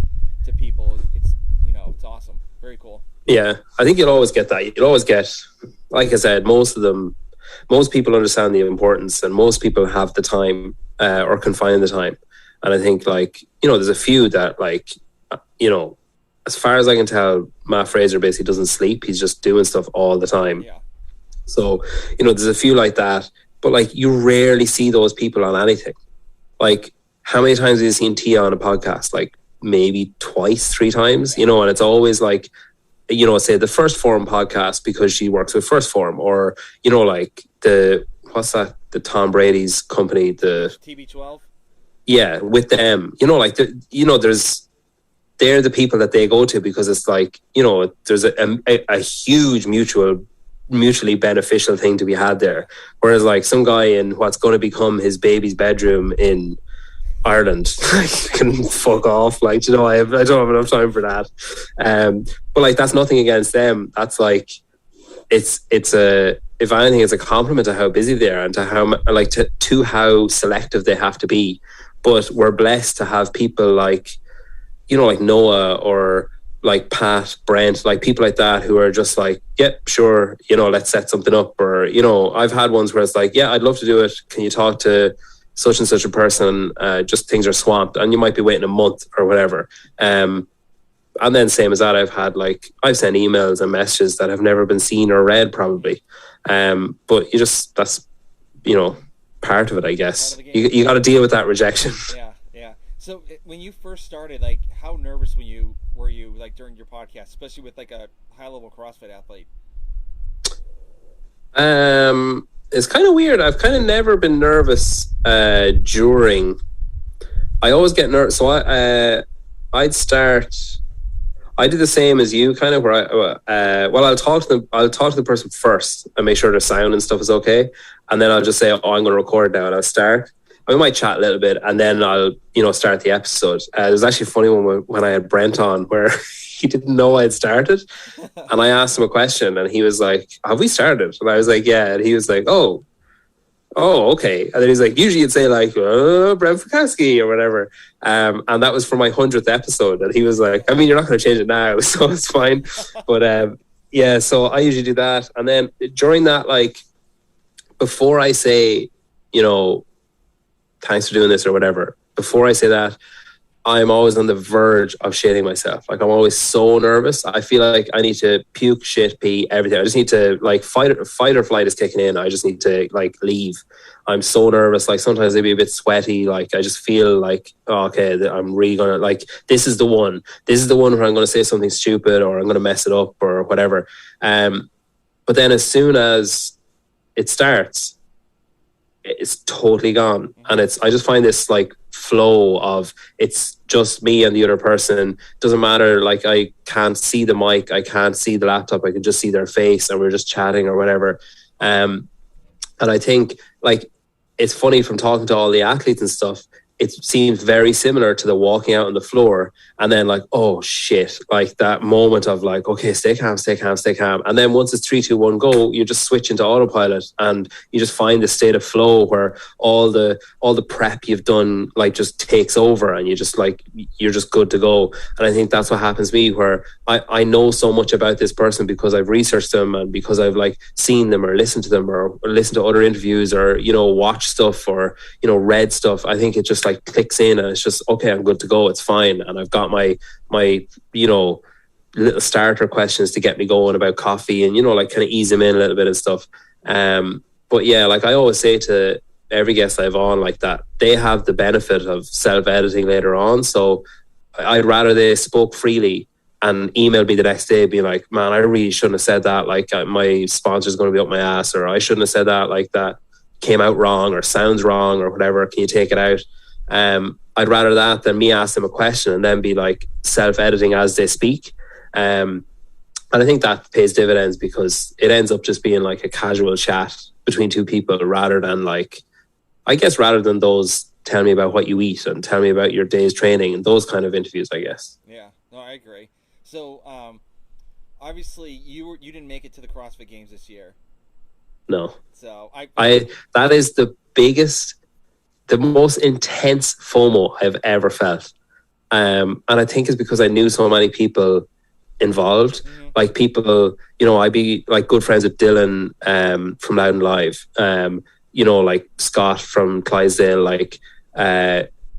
to people, it's, you know, it's awesome, very cool. Yeah, I think you'll always get that. You'll always get, like I said, most people understand the importance, and most people have the time or can find the time. And I think, like, you know, there's a few that, like, you know, as far as I can tell, Matt Fraser basically doesn't sleep. He's just doing stuff all the time. Yeah. So, you know, there's a few like that. But, like, you rarely see those people on anything. Like, how many times have you seen Tia on a podcast? Like, maybe twice, 3 times, you know, and it's always like, you know, say the First Form podcast, because she works with First Form, or, you know, like the Tom Brady's company, the TB12. Yeah, with them, you know, like they're the people that they go to, because it's like, you know, there's a huge mutually beneficial thing to be had there. Whereas like some guy in what's going to become his baby's bedroom in Ireland can fuck off. Like, you know, I don't have enough time for that. But like, that's nothing against them. That's like, it's if anything, it's a compliment to how busy they are and to how like to how selective they have to be. But we're blessed to have people like, you know, like Noah or like Pat, Brent, like people like that who are just like, yeah, sure, you know, let's set something up. Or, you know, I've had ones where it's like, yeah, I'd love to do it. Can you talk to such and such a person? Just things are swamped, and you might be waiting a month or whatever. And then same as that, I've sent emails and messages that have never been seen or read probably. But that's, you know, part of it, I guess. You got to deal with that rejection. Yeah. So when you first started, like, how nervous were you like during your podcast, especially with like a high level CrossFit athlete? It's kind of weird. I've kind of never been nervous during. I always get nervous. So I do the same as you, kind of, where I'll talk to the person first and make sure their sound and stuff is okay, and then I'll just say, oh, I'm going to record now, and I'll start. we might chat a little bit, and then I'll, start the episode. It was actually a funny one when I had Brent on, where he didn't know I had started, and I asked him a question, and he was like, "Have we started?" And I was like, "Yeah," and he was like, "Oh, okay." And then he's like, "Usually you'd say like, Brent Fukowski or whatever." And that was for my 100th episode, and he was like, "I mean, you're not going to change it now, so it's fine." But yeah, so I usually do that, and then during that, like, before I say, thanks for doing this or whatever, before I say that, I'm always on the verge of shitting myself. Like, I'm always so nervous. I feel like I need to puke, shit, pee, everything. I just need to, like, fight or flight is kicking in. I just need to, like, leave. I'm so nervous. Like, sometimes I'd be a bit sweaty. Like, I just feel like, oh, okay, I'm really gonna, like, this is the one where I'm gonna say something stupid, or I'm gonna mess it up, or whatever. But then as soon as it starts, it's totally gone. And I just find this, like, flow of, it's just me and the other person. Doesn't matter, like, I can't see the mic, I can't see the laptop, I can just see their face, and we're just chatting or whatever. And I think, like, it's funny, from talking to all the athletes and stuff, it seems very similar to the walking out on the floor and then, like, oh shit, like that moment of, like, okay, stay calm. And then once it's 3, 2, 1, go, you just switch into autopilot, and you just find the state of flow where all the prep you've done, like, just takes over, and you just, like, you're just good to go. And I think that's what happens to me, where I know so much about this person because I've researched them, and because I've, like, seen them or listened to them, or listened to other interviews, or, watched stuff, or, read stuff. I think it just, like, clicks in, and it's just, okay, I'm good to go, it's fine. And I've got my little starter questions to get me going about coffee, and like, kind of ease them in a little bit and stuff. But yeah, like, I always say to every guest I have on, like, that they have the benefit of self-editing later on. So I'd rather they spoke freely and emailed me the next day being like, man, I really shouldn't have said that, like, my sponsor's going to be up my ass, or I shouldn't have said that, like, that came out wrong or sounds wrong or whatever, can you take it out? I'd rather that than me ask them a question and then be, like, self-editing as they speak. And I think that pays dividends, because it ends up just being, like, a casual chat between two people, rather than, like, I guess, rather than those tell me about what you eat and tell me about your day's training and those kind of interviews, I guess. Yeah, no, I agree. So, obviously you didn't make it to the CrossFit Games this year. No. So that is the most intense FOMO I've ever felt. And I think it's because I knew so many people involved. Mm-hmm. Like, people, I'd be, like, good friends with Dylan from Loud and Live, like Scott from Clydesdale, like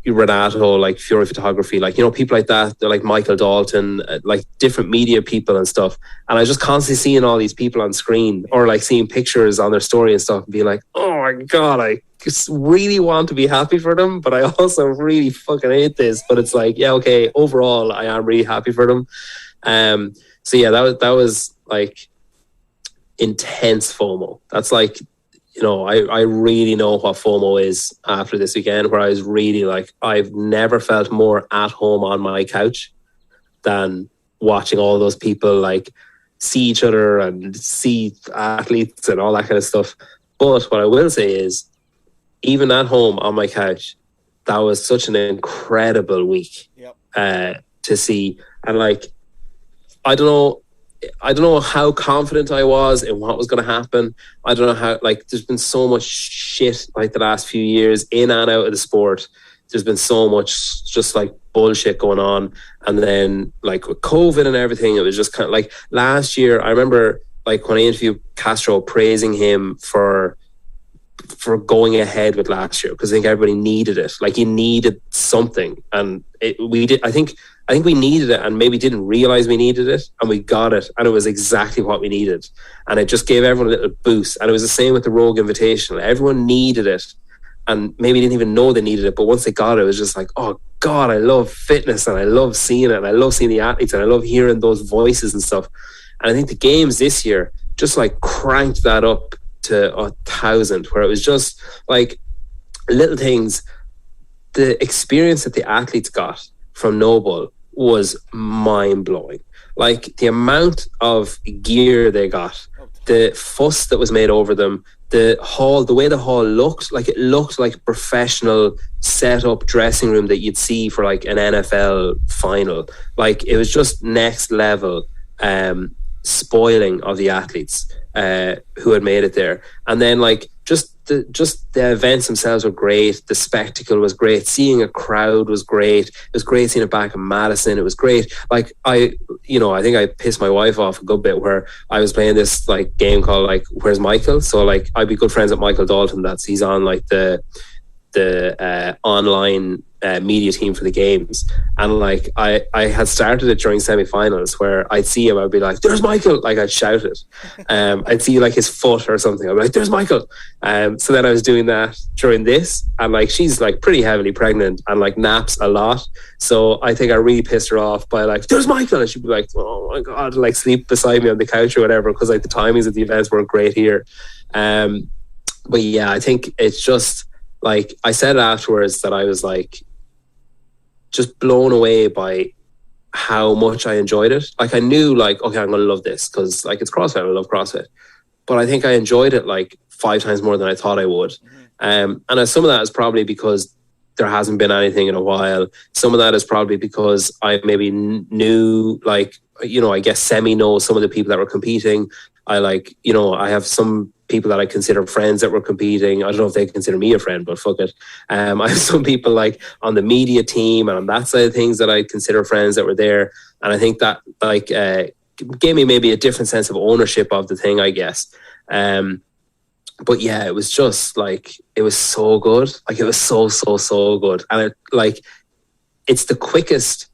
Renato, like Fury Photography, like, people like that. They're like Michael Dalton, like different media people and stuff. And I just constantly seeing all these people on screen, or, like, seeing pictures on their story and stuff, and being like, oh my God, I just really want to be happy for them, but I also really fucking hate this. But it's like, yeah, okay, overall I am really happy for them. So yeah, that was like intense FOMO. That's like, I really know what FOMO is after this weekend, where I was really, like, I've never felt more at home on my couch than watching all those people, like, see each other and see athletes and all that kind of stuff. But what I will say is, even at home on my couch, that was such an incredible week. Yep. To see. And, like, I don't know how confident I was in what was going to happen. I don't know how, like, there's been so much shit, like, the last few years in and out of the sport. There's been so much just, like, bullshit going on. And then, like, with COVID and everything, it was just kind of like last year. I remember, like, when I interviewed Castro, praising him for going ahead with last year, because I think everybody needed it. Like, you needed something, and we did. I think we needed it, and maybe didn't realize we needed it, and we got it, and it was exactly what we needed, and it just gave everyone a little boost. And it was the same with the Rogue Invitational. Everyone needed it, and maybe didn't even know they needed it, but once they got it, it was just like, oh God, I love fitness, and I love seeing it, and I love seeing the athletes, and I love hearing those voices and stuff. And I think the games this year just, like, cranked that up to 1,000, where it was just, like, little things. The experience that the athletes got from Noble was mind-blowing. Like, the amount of gear they got, the fuss that was made over them, the way the hall looked, like it looked like a professional set up dressing room that you'd see for like an NFL final. Like it was just next level spoiling of the athletes who had made it there. And then like just the events themselves were great. The spectacle was great. Seeing a crowd was great. It was great seeing it back in Madison. It was great. Like I think I pissed my wife off a good bit where I was playing this like game called like Where's Michael? So like I'd be good friends with Michael Dalton. He's on like the online media team for the games, and like I had started it during semi-finals where I'd see him, I'd be like, there's Michael, like I'd shout it. I'd see like his foot or something, I'd be like, there's Michael. So then I was doing that during this, and like she's like pretty heavily pregnant and like naps a lot, so I think I really pissed her off by like, there's Michael, and she'd be like, oh my god, like sleep beside me on the couch or whatever, because like the timings of the events weren't great here. But yeah, I think it's just like I said afterwards that I was like just blown away by how much I enjoyed it. Like I knew like, okay, I'm going to love this because like it's CrossFit. I love CrossFit. But I think I enjoyed it like 5 times more than I thought I would. And some of that is probably because there hasn't been anything in a while. Some of that is probably because I maybe knew like, I guess semi-know some of the people that were competing. I like, I have some people that I consider friends that were competing. I don't know if they consider me a friend, but fuck it. I have some people like on the media team and on that side of things that I consider friends that were there. And I think that like gave me maybe a different sense of ownership of the thing, I guess. But yeah, it was just like, it was so good. Like it was so good. And it's the quickest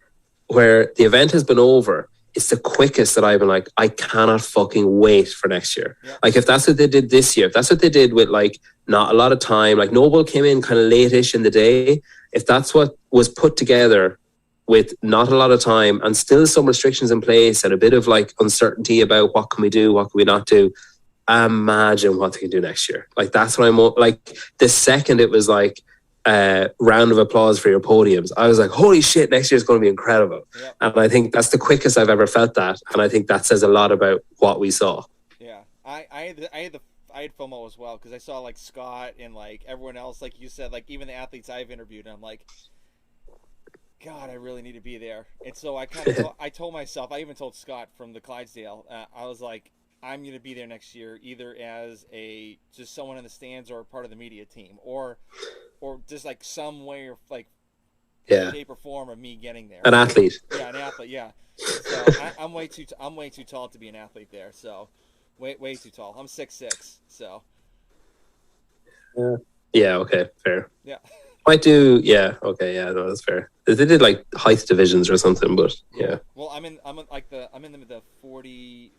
where the event has been over. It's the quickest that I've been like, I cannot fucking wait for next year. Yeah. Like if that's what they did this year, if that's what they did with like not a lot of time, like Noble came in kind of late-ish in the day. If that's what was put together with not a lot of time and still some restrictions in place and a bit of like uncertainty about what can we do, what can we not do, imagine what they can do next year. Like that's what I'm like. The second it was like, round of applause for your podiums, I was like, holy shit, next year's going to be incredible. Yep. And I think that's the quickest I've ever felt that, and I think that says a lot about what we saw. Yeah, I had FOMO as well because I saw like Scott and like everyone else, like you said, like even the athletes I've interviewed, and I'm like, God, I really need to be there. And so I kind of I told myself, I even told Scott from the Clydesdale, I was like, I'm going to be there next year, either as just someone in the stands or part of the media team, or just like some way or like shape or form of me getting there. An athlete. Yeah, an athlete. Yeah. So I'm way too tall to be an athlete there. So way too tall. I'm 6'6". So. Yeah. Okay. Fair. Yeah. Might do. Yeah. Okay. Yeah. No, that's fair. They did like height divisions or something, but yeah. Well, I'm in the 40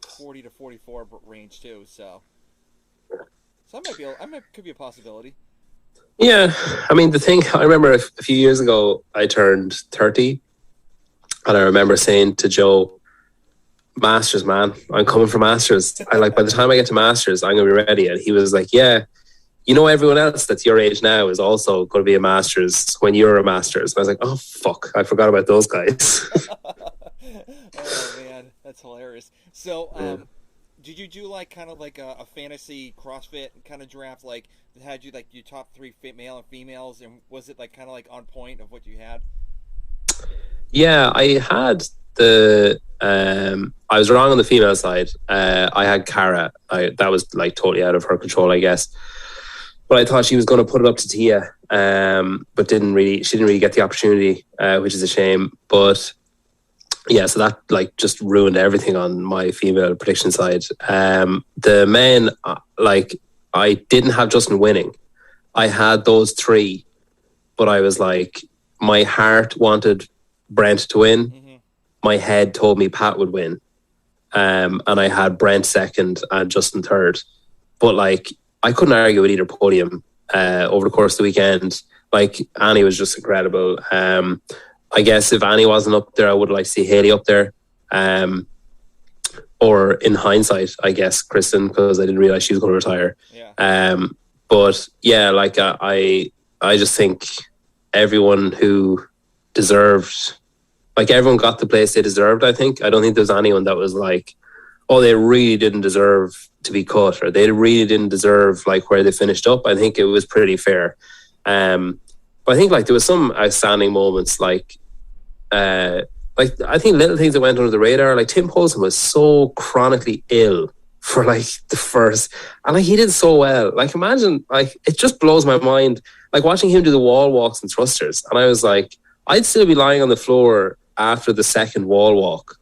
to 44 range too. So could be a possibility. Yeah, I mean, the thing, I remember a few years ago, I turned 30, and I remember saying to Joe, Masters, man, I'm coming for Masters. By the time I get to Masters, I'm going to be ready. And he was like, yeah, everyone else that's your age now is also going to be a Masters when you're a Masters. And I was like, oh, fuck, I forgot about those guys. Oh, man, that's hilarious. So, did you do like kind of like a fantasy CrossFit kind of draft? Like had you like your top 3 male and females, and was it like kind of like on point of what you had? Yeah, I had I was wrong on the female side. I had Cara. That was like totally out of her control, I guess. But I thought she was going to put it up to Tia, but she didn't really get the opportunity, which is a shame. But yeah, so that like just ruined everything on my female prediction side. The men, like I didn't have Justin winning. I had those 3, but I was like, my heart wanted Brent to win. Mm-hmm. My head told me Pat would win. And I had Brent second and Justin third. But like, I couldn't argue with either podium over the course of the weekend. Like Annie was just incredible. I guess if Annie wasn't up there, I would like to see Hayley up there. Or in hindsight, I guess Kristen, because I didn't realize she was going to retire. Yeah. But yeah, like I just think everyone who deserved, like everyone got the place they deserved. I don't think there was anyone that was like, oh, they really didn't deserve to be cut, or they really didn't deserve like where they finished up. I think it was pretty fair. But I think like there was some outstanding moments, like I think little things that went under the radar. Like Tim Poulsen was so chronically ill for like the first, and like he did so well. Like imagine, like it just blows my mind. Like watching him do the wall walks and thrusters, and I was like, I'd still be lying on the floor after the second wall walk,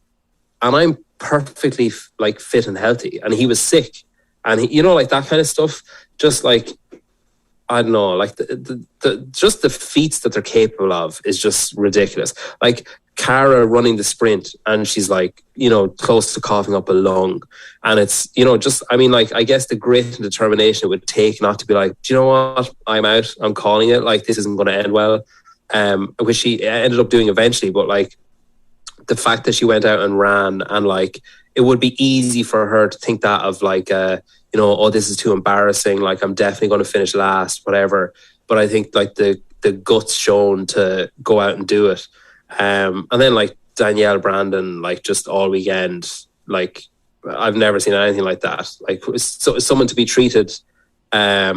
and I'm perfectly like fit and healthy, and he was sick, and he, you know, like that kind of stuff. Just like I don't know, like the just the feats that they're capable of is just ridiculous. Like Cara running the sprint and she's like, you know, close to coughing up a lung. And it's, you know, just, I mean, like, I guess the grit and determination it would take not to be like, do you know what? I'm out. I'm calling it. Like, this isn't going to end well. Which she ended up doing eventually. But like the fact that she went out and ran, and like, it would be easy for her to think that of like, you know, oh, this is too embarrassing. Like, I'm definitely going to finish last, whatever. But I think like the guts shown to go out and do it. And then like Danielle Brandon, like just all weekend, like I've never seen anything like that. Like someone to be treated, how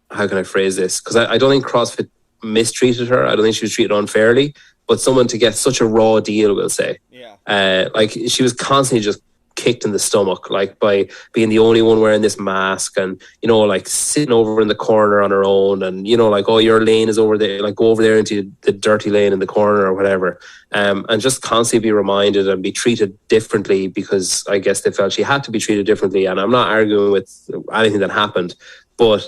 can I phrase this? Because I don't think CrossFit mistreated her. I don't think she was treated unfairly, but someone to get such a raw deal, we'll say. Yeah. Like she was constantly just kicked in the stomach, like by being the only one wearing this mask, and you know, like sitting over in the corner on her own, and you know, like, oh, your lane is over there, like go over there into the dirty lane in the corner or whatever, and just constantly be reminded and be treated differently, because I guess they felt she had to be treated differently. And I'm not arguing with anything that happened, but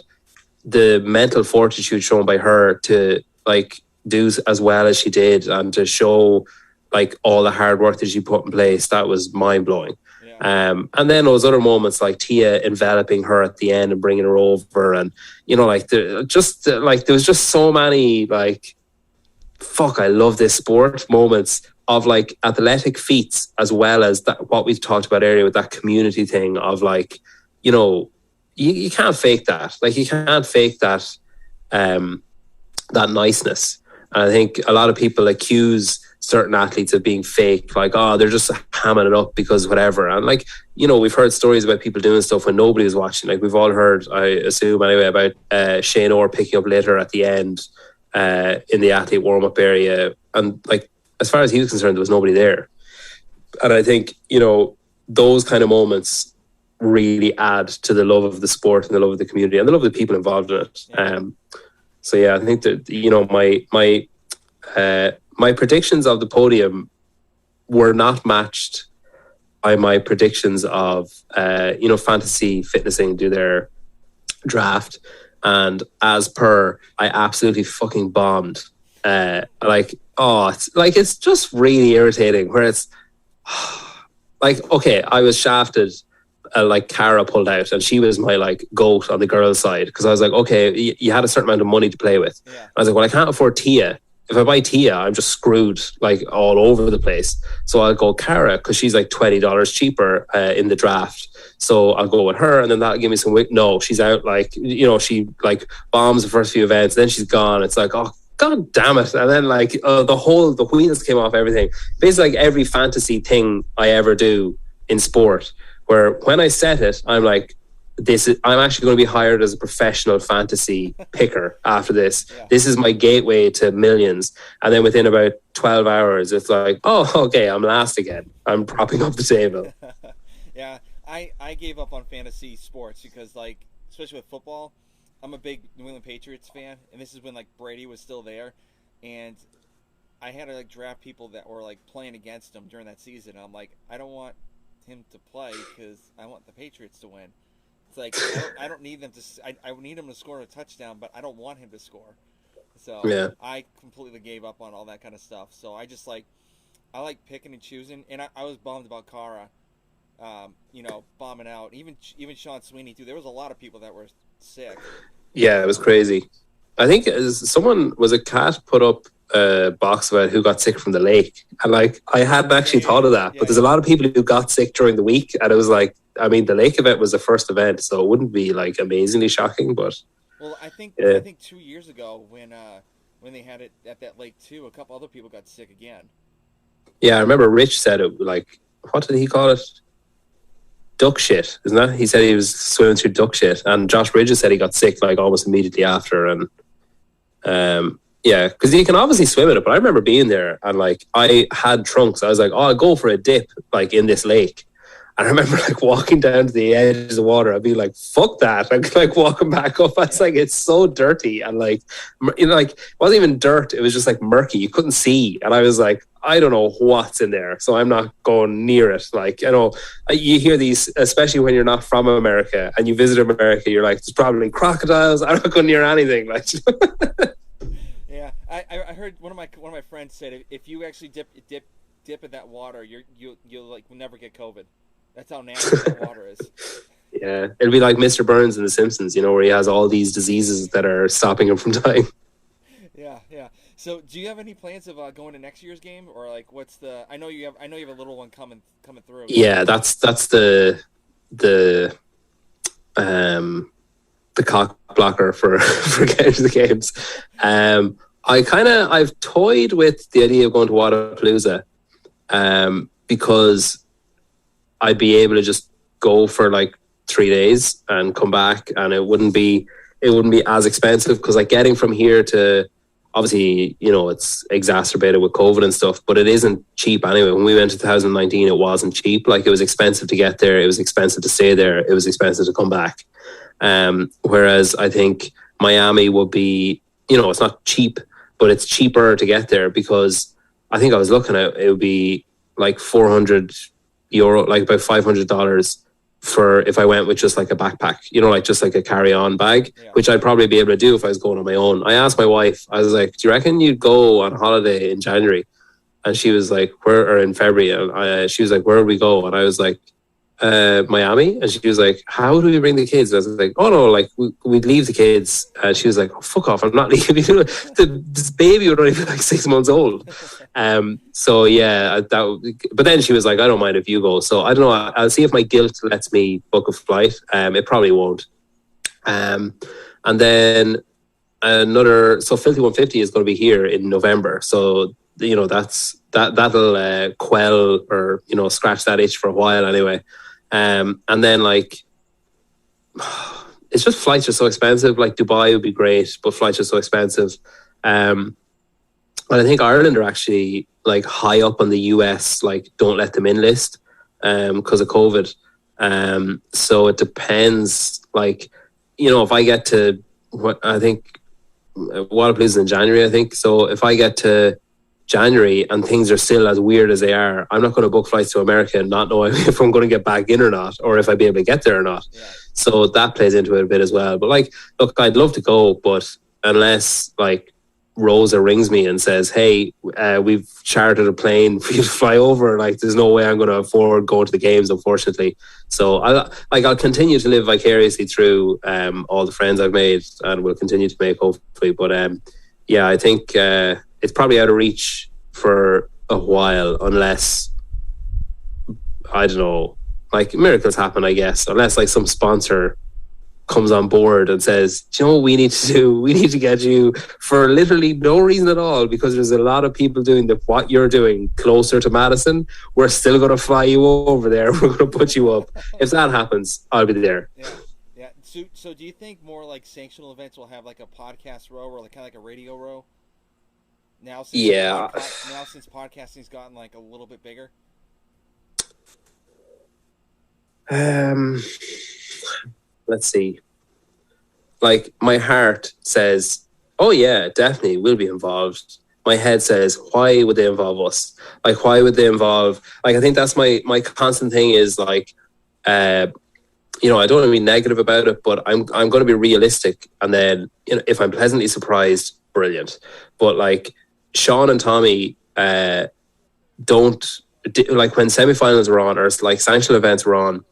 the mental fortitude shown by her to like do as well as she did, and to show like all the hard work that she put in place, that was mind-blowing. And then those other moments like Tia enveloping her at the end and bringing her over, and you know, like there was just so many like, fuck, I love this sport moments of like athletic feats, as well as that what we've talked about earlier with that community thing of like, you know, you can't fake that. Like you can't fake that that niceness. And I think a lot of people accuse certain athletes of being fake, like, oh, they're just hamming it up because whatever. And like, you know, we've heard stories about people doing stuff when nobody was watching. Like we've all heard, I assume anyway, about Shane Orr picking up litter at the end in the athlete warm-up area. And like, as far as he was concerned, there was nobody there. And I think, you know, those kind of moments really add to the love of the sport and the love of the community and the love of the people involved in it. So yeah, I think that, you know, my predictions of the podium were not matched by my predictions of, you know, Fantasy Fitnessing do their draft. And as per, I absolutely fucking bombed. Like, oh, it's just really irritating where it's like, okay, I was shafted. Like Cara pulled out, and she was my like goat on the girls' side, because I was like, okay, you had a certain amount of money to play with. Yeah. I was like, well, I can't afford Tia. If I buy Tia, I'm just screwed like all over the place. So I'll go Cara because she's like $20 cheaper in the draft. So I'll go with her, and then that'll give me some weight. No, she's out. Like, you know, she like bombs the first few events, then she's gone. It's like, oh, God damn it. And then like the wheels came off everything. Basically, like every fantasy thing I ever do in sport, where when I set it, I'm like, I'm actually going to be hired as a professional fantasy picker after this. Yeah. This is my gateway to millions. And then within about 12 hours, it's like, oh, okay, I'm last again. I'm propping up the table. Yeah, I gave up on fantasy sports because, like, especially with football, I'm a big New England Patriots fan, and this is when like Brady was still there, and I had to like draft people that were like playing against him during that season. And I'm like, I don't want him to play because I want the Patriots to win. It's like I don't need them to. I need him to score a touchdown, but I don't want him to score. So yeah. I completely gave up on all that kind of stuff. So I just like picking and choosing, and I was bummed about Cara. You know, bombing out. Even Sean Sweeney too. There was a lot of people that were sick. Yeah, it was crazy. I think a cat put up a box about who got sick from the lake, and like I hadn't actually thought of that. But there's a lot of people who got sick during the week, and it was like, I mean, the lake event was the first event, so it wouldn't be like amazingly shocking. But well, I think 2 years ago when they had it at that lake too, a couple other people got sick again. Yeah, I remember Rich said it, like, what did he call it? duck shit, isn't that? He said he was swimming through duck shit, and Josh Bridges said he got sick like almost immediately after. And yeah, because you can obviously swim in it, but I remember being there and like I had trunks. I was like, oh, I'll go for a dip like in this lake. And I remember like walking down to the edge of the water. I'd be like, fuck that. I'm like walking back up. I was like, it's so dirty. And like, you know, like it wasn't even dirt. It was just like murky. You couldn't see. And I was like, I don't know what's in there. So I'm not going near it. Like, you know, you hear these, especially when you're not from America and you visit America, you're like, there's probably crocodiles. I'm not going near anything. Like, yeah. I heard one of my friends said if you actually dip in that water, you'll like will never get COVID. That's how nasty that water is. Yeah, it'll be like Mr. Burns in The Simpsons, you know, where he has all these diseases that are stopping him from dying. Yeah. So, do you have any plans of going to next year's game, or like what's the? I know you have a little one coming through. Yeah, that's the cock blocker for getting to the games. I've toyed with the idea of going to Wadapalooza, because I'd be able to just go for like 3 days and come back, and it wouldn't be as expensive, because like getting from here to, obviously, you know, it's exacerbated with COVID and stuff, but it isn't cheap anyway. When we went to 2019, it wasn't cheap. Like it was expensive to get there, it was expensive to stay there, it was expensive to come back. Whereas I think Miami would be, you know, it's not cheap, but it's cheaper to get there, because I think I was looking at it would be like €400, like about $500 for if I went with just like a backpack, you know, like just like a carry-on bag, which I'd probably be able to do if I was going on my own. I asked my wife, I was like, do you reckon you'd go on holiday in January? And she was like, or in February? And she was like, where would we go? And I was like, Miami. And she was like, how do we bring the kids? And I was like, oh no, like we'd leave the kids. And she was like, oh, fuck off, I'm not leaving. This baby would only be like 6 months old. So yeah, but then she was like, I don't mind if you go. So I don't know, I'll see if my guilt lets me book a flight. It probably won't. And then so Filthy 150 is going to be here in November. So, you know, that'll quell, or, you know, scratch that itch for a while anyway. And then like, it's just flights are so expensive. Like Dubai would be great, but flights are so expensive. And I think Ireland are actually like high up on the US, like don't let them in list, because of COVID. So it depends. Like, you know, if I get to what I think Wadapalooza in January, I think. So if I get to January and things are still as weird as they are, I'm not going to book flights to America and not knowing if I'm going to get back in or not, or if I'd be able to get there or not. Yeah. So that plays into it a bit as well. But like, look, I'd love to go, but unless like Rosa rings me and says, hey, we've chartered a plane for you to fly over, like there's no way I'm going to afford going to the games, unfortunately. So I'll continue to live vicariously through all the friends I've made, and will continue to make, hopefully. But yeah, I think it's probably out of reach for a while, unless, I don't know, like miracles happen, I guess, unless like some sponsor comes on board and says, do you know what we need to do? We need to get you for literally no reason at all, because there's a lot of people doing what you're doing closer to Madison. We're still going to fly you over there. We're going to put you up. If that happens, I'll be there. Yeah. So do you think more like sanctional events will have like a podcast row, or like kind of like a radio row? Now since podcasting's gotten like a little bit bigger. Let's see. Like my heart says, oh yeah, definitely we'll be involved. My head says, why would they involve us? Like, why would they involve? Like, I think that's my constant thing is like, you know, I don't want to be negative about it, but I'm going to be realistic. And then, you know, if I'm pleasantly surprised, brilliant. But like Sean and Tommy don't, like when semifinals were on, or like sanctional events were on,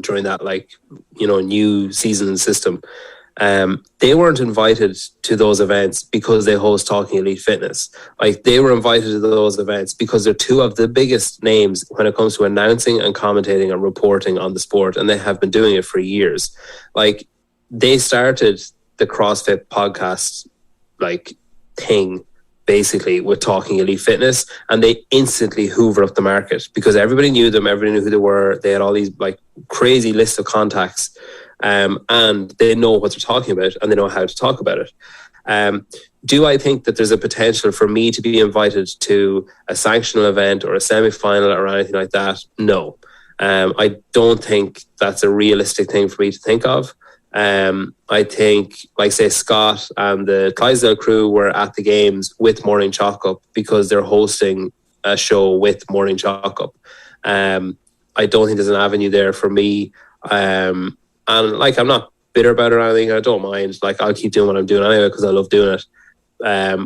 during that, like, you know, new season system, they weren't invited to those events because they host Talking Elite Fitness. Like, they were invited to those events because they're two of the biggest names when it comes to announcing and commentating and reporting on the sport, and they have been doing it for years. Like, they started the CrossFit podcast like thing basically with talking elite fitness, and they instantly hoovered up the market because everybody knew them, everybody knew who they were. They had all these like crazy lists of contacts, and they know what they're talking about and they know how to talk about it. Do I think that there's a potential for me to be invited to a sanctional event or a semi-final or anything like that? No. I don't think that's a realistic thing for me to think of. I think, like say, Scott and the Clydesdale crew were at the games with Morning Chalk Up because they're hosting a show with Morning Chalk Up. I don't think there's an avenue there for me. And like, I'm not bitter about it or anything. I don't mind. Like, I'll keep doing what I'm doing anyway because I love doing it.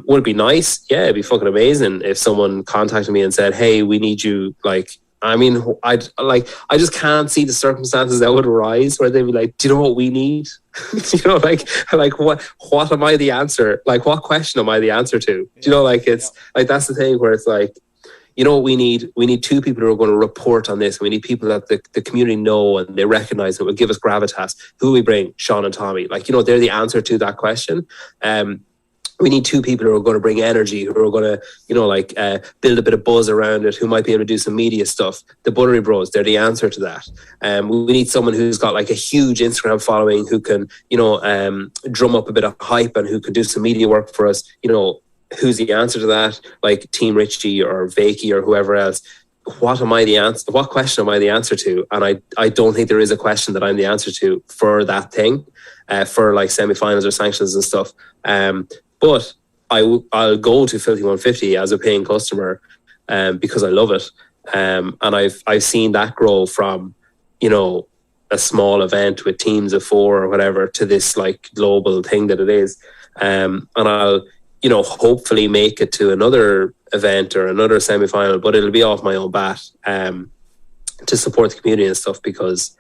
Would it be nice? Yeah, it'd be fucking amazing if someone contacted me and said, hey, we need you. Like, I mean, I just can't see the circumstances that would arise where they'd be like, do you know what we need? You know, like what am I the answer? Like, what question am I the answer to? Do you know, like, it's like, that's the thing where it's like, you know what we need? We need two people who are going to report on this. We need people that the community know and they recognize it will give us gravitas. Who will we bring? Sean and Tommy. Like, you know, they're the answer to that question. We need two people who are going to bring energy, who are going to, you know, like build a bit of buzz around it, who might be able to do some media stuff. The Buttery Bros, they're the answer to that. We need someone who's got like a huge Instagram following, who can, you know, drum up a bit of hype and who can do some media work for us. You know, who's the answer to that? Like Team Richie or Vakey or whoever else. What am I the answer? What question am I the answer to? And I don't think there is a question that I'm the answer to for that thing, for like semi-finals or sanctions and stuff. But I'll go to Filthy 150 as a paying customer because I love it. And I've seen that grow from, you know, a small event with teams of 4 or whatever to this like global thing that it is. And I'll, you know, hopefully make it to another event or another semi-final, but it'll be off my own bat to support the community and stuff because,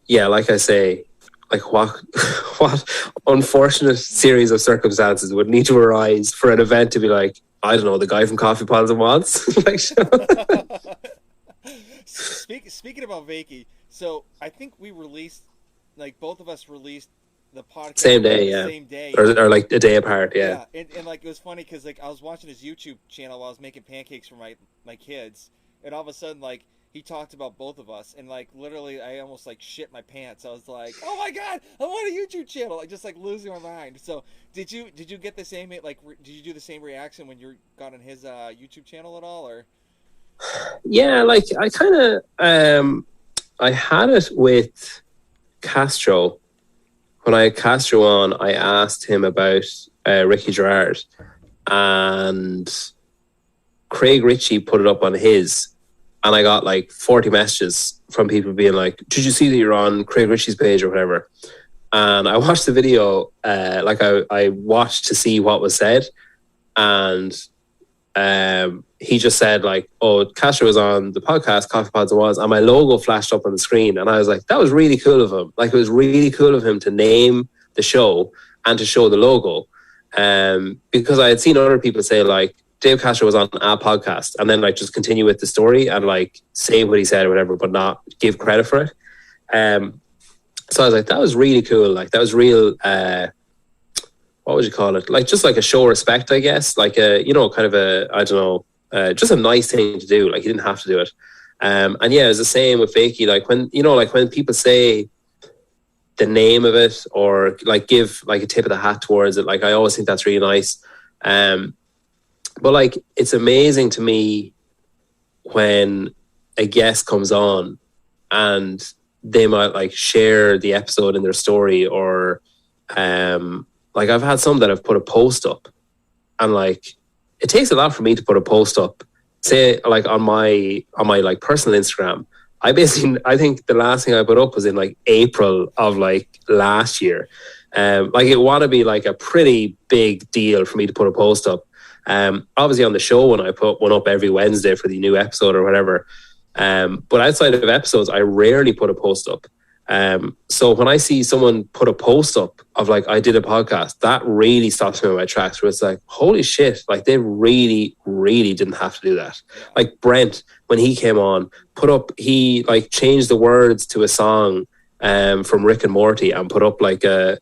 yeah, like I say, like what unfortunate series of circumstances would need to arise for an event to be like, I don't know, the guy from Coffee Pods and Wods? Like, Speaking about Vakey, so I think we released, like both of us released the podcast same day, same day, or like a day apart, yeah. And like it was funny because like I was watching his YouTube channel while I was making pancakes for my kids, and all of a sudden like he talked about both of us, and like literally I almost like shit my pants. I was like, oh my god, I'm on a YouTube channel, like just like losing my mind. So did you get the same, like did you do the same reaction when you got on his YouTube channel at all, or? Yeah, like I kind of I had it with Castro. When I had Castro on, I asked him about Ricky Gerard, and Craig Ritchie put it up on his, and I got like 40 messages from people being like, did you see that you're on Craig Ritchie's page or whatever? And I watched the video, like I watched to see what was said, and he just said like, oh, Castro was on the podcast Coffee Pods and Wods, and my logo flashed up on the screen, and I was like, that was really cool of him. Like, it was really cool of him to name the show and to show the logo, because I had seen other people say like, Dave Castro was on a podcast, and then like just continue with the story and like say what he said or whatever, but not give credit for it. So I was like, that was really cool. Like, that was real, what would you call it? Like, just like a show of respect, I guess. Like a, you know, kind of a, I don't know, just a nice thing to do. Like, you didn't have to do it. And yeah, it was the same with Fakey. Like when, you know, like when people say the name of it or like give like a tip of the hat towards it, like I always think that's really nice. But like, it's amazing to me when a guest comes on and they might like share the episode in their story, or like I've had some that have put a post up, and like it takes a lot for me to put a post up, say like on my like personal Instagram. I think the last thing I put up was in like April of like last year. Like it want to be like a pretty big deal for me to put a post up. Obviously on the show, when I put one up every Wednesday for the new episode or whatever, but outside of episodes I rarely put a post up. So when I see someone put a post up of like, I did a podcast, that really stops me in my tracks, where it's like, holy shit, like they really didn't have to do that. Like Brent, when he came on, he like changed the words to a song from Rick and Morty and put up like a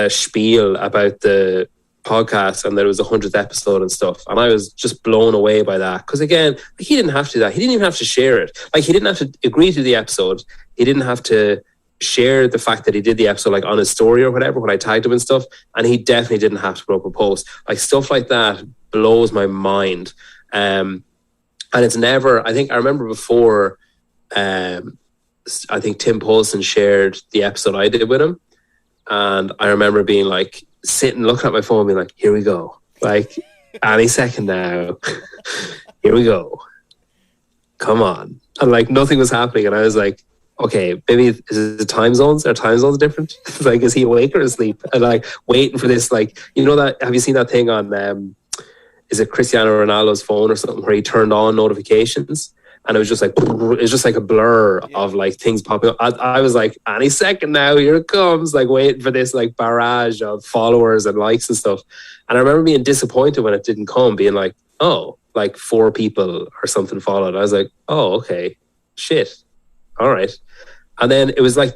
spiel about the podcast and that it was the 100th episode and stuff. And I was just blown away by that. Because again, he didn't have to do that. He didn't even have to share it. Like, he didn't have to agree to the episode. He didn't have to share the fact that he did the episode like on his story or whatever when I tagged him and stuff. And he definitely didn't have to put up a post. Like, stuff like that blows my mind. And it's never, I think I remember before, I think Tim Paulson shared the episode I did with him. And I remember being like, sitting, looking at my phone, being like, here we go. Like, any second now. Here we go. Come on. And like, nothing was happening. And I was like, okay, maybe is it the time zones? Are time zones different? Like, is he awake or asleep? And like, waiting for this, like, you know that, have you seen that thing on, is it Cristiano Ronaldo's phone or something where he turned on notifications? And it was just like, it's just like a blur of like things popping up. I was like, any second now, here it comes, like waiting for this like barrage of followers and likes and stuff. And I remember being disappointed when it didn't come, being like, oh, like 4 people or something followed. I was like, oh, okay, shit. All right. And then it was like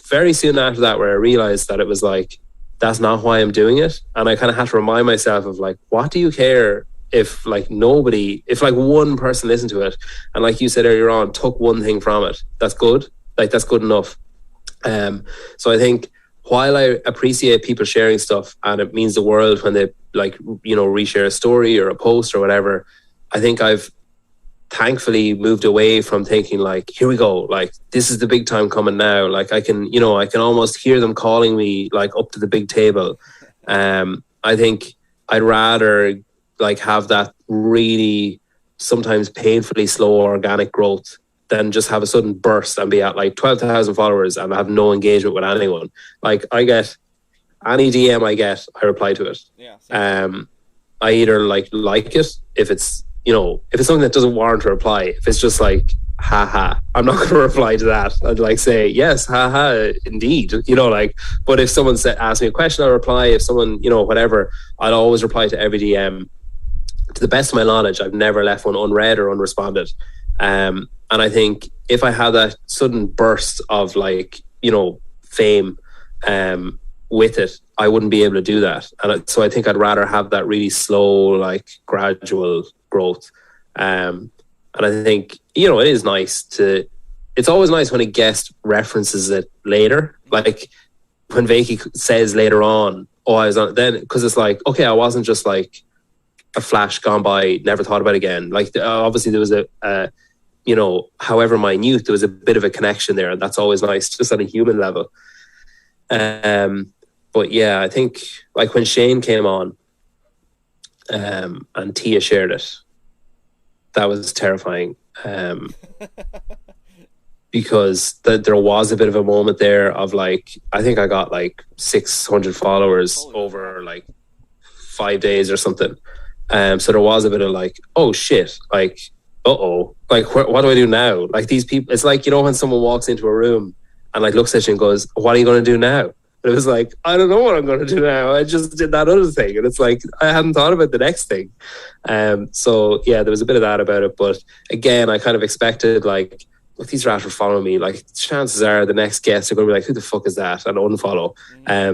very soon after that where I realized that it was like, that's not why I'm doing it. And I kind of had to remind myself of like, what do you care if like nobody, if like one person listened to it and like you said earlier on, took one thing from it, that's good. Like, that's good enough. So I think while I appreciate people sharing stuff and it means the world when they like, you know, reshare a story or a post or whatever, I think I've thankfully moved away from thinking like, here we go, like this is the big time coming now. Like I can almost hear them calling me like up to the big table. I think I'd rather like have that really sometimes painfully slow organic growth than just have a sudden burst and be at like 12,000 followers and have no engagement with anyone. Like, I get any DM I reply to it. I either like it if it's, you know, if it's something that doesn't warrant a reply. If it's just like, haha, I'm not going to reply to that. I'd like say, yes, haha, indeed, you know, like, but if someone asks me a question, I'll reply. If someone, you know, whatever, I'll always reply to every DM. To the best of my knowledge, I've never left one unread or unresponded. And I think if I had that sudden burst of like, you know, fame with it, I wouldn't be able to do that. And so I think I'd rather have that really slow, like gradual growth. And I think, you know, it's always nice when a guest references it later. Like when Vakey says later on, oh, I was on it then, because it's like, okay, I wasn't just like a flash gone by, never thought about it again. Like obviously there was a you know, however minute, there was a bit of a connection there, and that's always nice, just on a human level. But yeah, I think like when Shane came on and Tia shared it, that was terrifying. Because there was a bit of a moment there of like, I think I got like 600 followers over like 5 days or something. So there was a bit of like, oh shit, like, uh-oh, like what do I do now? Like these people, it's like, you know, when someone walks into a room and like looks at you and goes, what are you going to do now? And it was like, I don't know what I'm going to do now. I just did that other thing. And it's like, I hadn't thought about the next thing. So yeah, there was a bit of that about it. But again, I kind of expected like, if these rats were following me, like chances are the next guests are going to be like, who the fuck is that? And unfollow.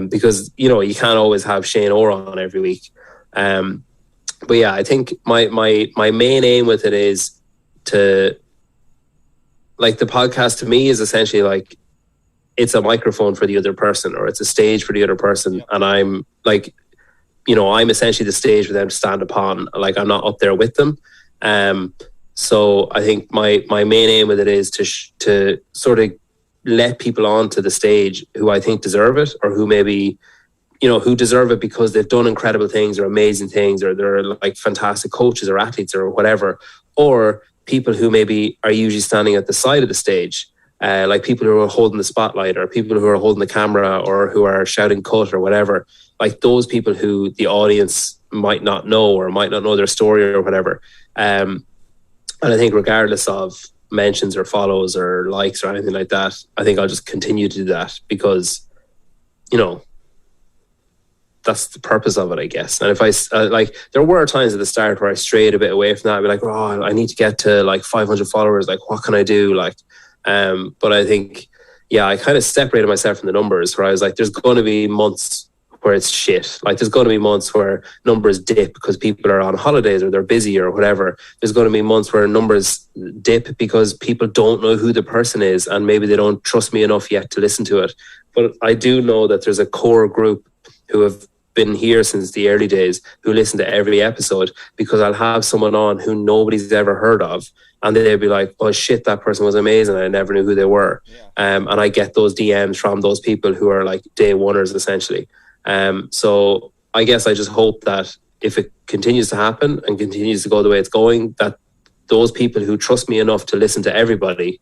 Because, you know, you can't always have Shane Orr on every week. But yeah, I think my main aim with it is to, like, the podcast to me is essentially like, it's a microphone for the other person, or it's a stage for the other person. Yeah. And I'm like, you know, I'm essentially the stage for them to stand upon. Like, I'm not up there with them. So I think my main aim with it is to sort of let people onto the stage who I think deserve it, or who maybe, you know, who deserve it because they've done incredible things or amazing things, or they're like fantastic coaches or athletes or whatever, or people who maybe are usually standing at the side of the stage, like people who are holding the spotlight, or people who are holding the camera, or who are shouting cut or whatever, like those people who the audience might not know, or might not know their story or whatever. And I think regardless of mentions or follows or likes or anything like that, I think I'll just continue to do that because, you know, that's the purpose of it, I guess. And if I, like, there were times at the start where I strayed a bit away from that. I'd be like, oh, I need to get to like 500 followers. Like, what can I do? Like, but I think, yeah, I kind of separated myself from the numbers, where I was like, there's going to be months where it's shit. Like there's going to be months where numbers dip because people are on holidays or they're busy or whatever. There's going to be months where numbers dip because people don't know who the person is and maybe they don't trust me enough yet to listen to it. But I do know that there's a core group who have been here since the early days who listen to every episode, because I'll have someone on who nobody's ever heard of and they'll be like, oh shit, that person was amazing, I never knew who they were. And I get those DMs from those people who are like day oneers essentially. So I guess I just hope that if it continues to happen and continues to go the way it's going, that those people who trust me enough to listen to everybody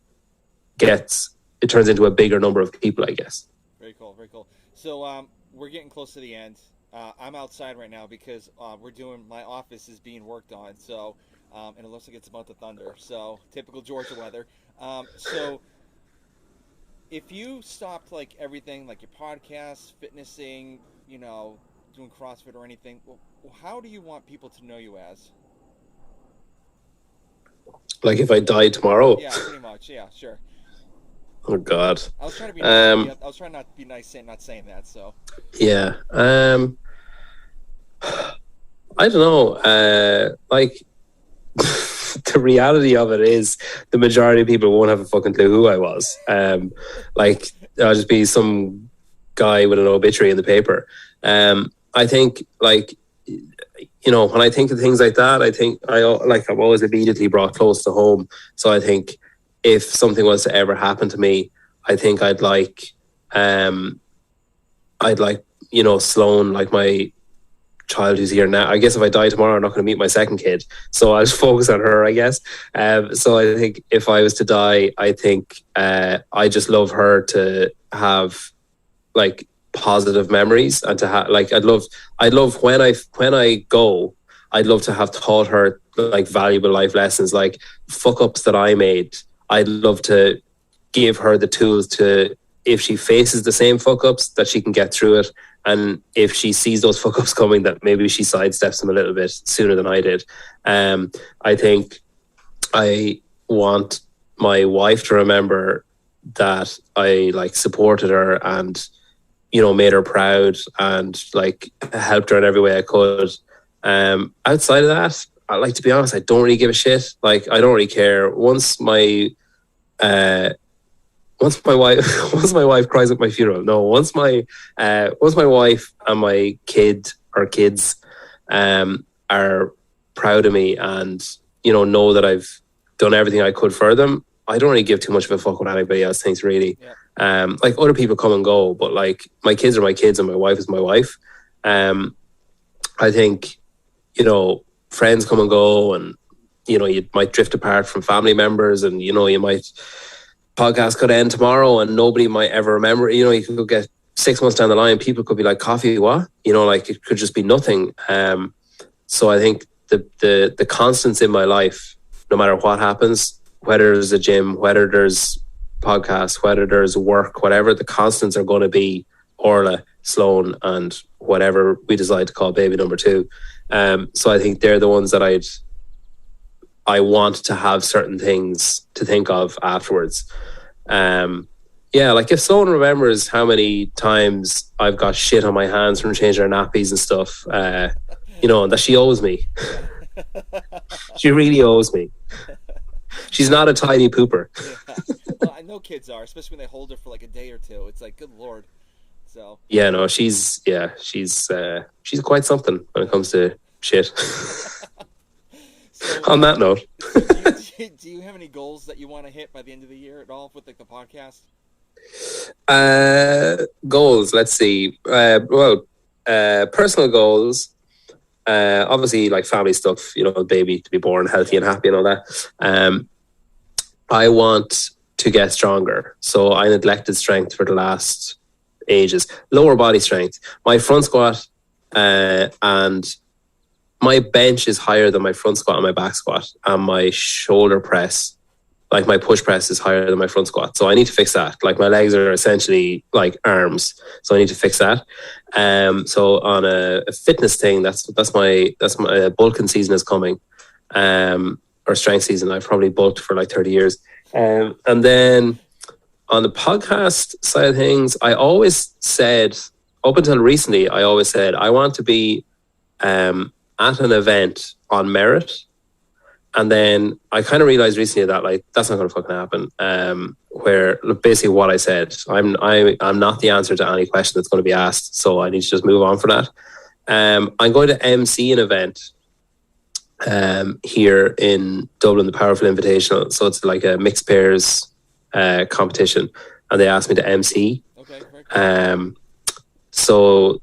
it turns into a bigger number of people, I guess. Very cool, very cool. So we're getting close to the end. I'm outside right now because my office is being worked on. So, and it looks like it's about to thunder. So typical Georgia weather. So if you stopped like everything, like your podcast, fitnessing, doing CrossFit or anything, well, how do you want people to know you as? Like if I died tomorrow? Yeah, pretty much. Yeah, sure. Oh God. I was trying to be nice. I was trying not to be nice, not saying that. So. Yeah. I don't know. Like the reality of it is the majority of people won't have a fucking clue who I was. Like I'll just be some guy with an obituary in the paper. I think like, when I think of things like that, I think I'm always immediately brought close to home. So I think if something was to ever happen to me, I think I'd like Sloane, like my child who's here now. I guess if I die tomorrow, I'm not going to meet my second kid. So I'll just focus on her, I guess. So I think if I was to die, I think I just love her to have like positive memories and to have like I'd love when I go, I'd love to have taught her like valuable life lessons, like fuck ups that I made. I'd love to give her the tools to, if she faces the same fuck ups, that she can get through it. And if she sees those fuck ups coming, that maybe she sidesteps them a little bit sooner than I did. I think I want my wife to remember that I like supported her and, made her proud and like helped her in every way I could. Outside of that, to be honest, I don't really give a shit. Like, I don't really care. Once my wife cries at my funeral. No, once my wife and my kids are proud of me and know that I've done everything I could for them, I don't really give too much of a fuck what anybody else thinks, really. Yeah. Like other people come and go, but like my kids are my kids and my wife is my wife. I think friends come and go, and you might drift apart from family members, and you might. Podcast could end tomorrow and nobody might ever remember. You could get 6 months down the line, people could be like, coffee, what? Like it could just be nothing. So I think the constants in my life, no matter what happens, whether there's a gym, whether there's podcasts, whether there's work, whatever, the constants are going to be Orla, Sloane, and whatever we decide to call baby number 2. So I think they're the ones that I want to have certain things to think of afterwards. Like if someone remembers how many times I've got shit on my hands from changing her nappies and stuff, and that she owes me. She really owes me. She's not a tiny pooper. Yeah. Well, I know kids are, especially when they hold her for like a day or two. It's like, good Lord. So. Yeah, no, she's quite something when it comes to shit. So, on that note, do you have any goals that you want to hit by the end of the year at all with like the podcast? Goals. Let's see. Personal goals. Obviously, like family stuff. Baby to be born healthy and happy and all that. I want to get stronger. So I neglected strength for the last ages. Lower body strength. My front squat and my bench is higher than my front squat and my back squat, and my shoulder press, like my push press, is higher than my front squat. So I need to fix that. Like my legs are essentially like arms, so I need to fix that. So on a fitness thing, that's my bulking season is coming, or strength season. I've probably bulked for like 30 years, and then on the podcast side of things, I always said up until recently, I always said I want to be at an event on merit. And then I kind of realized recently that like that's not going to fucking happen. Where basically what I said, I'm not the answer to any question that's going to be asked, so I need to just move on for that. I'm going to MC an event here in Dublin, the Powerful Invitational. So it's like a mixed pairs competition, and they asked me to MC. Okay. Very cool. So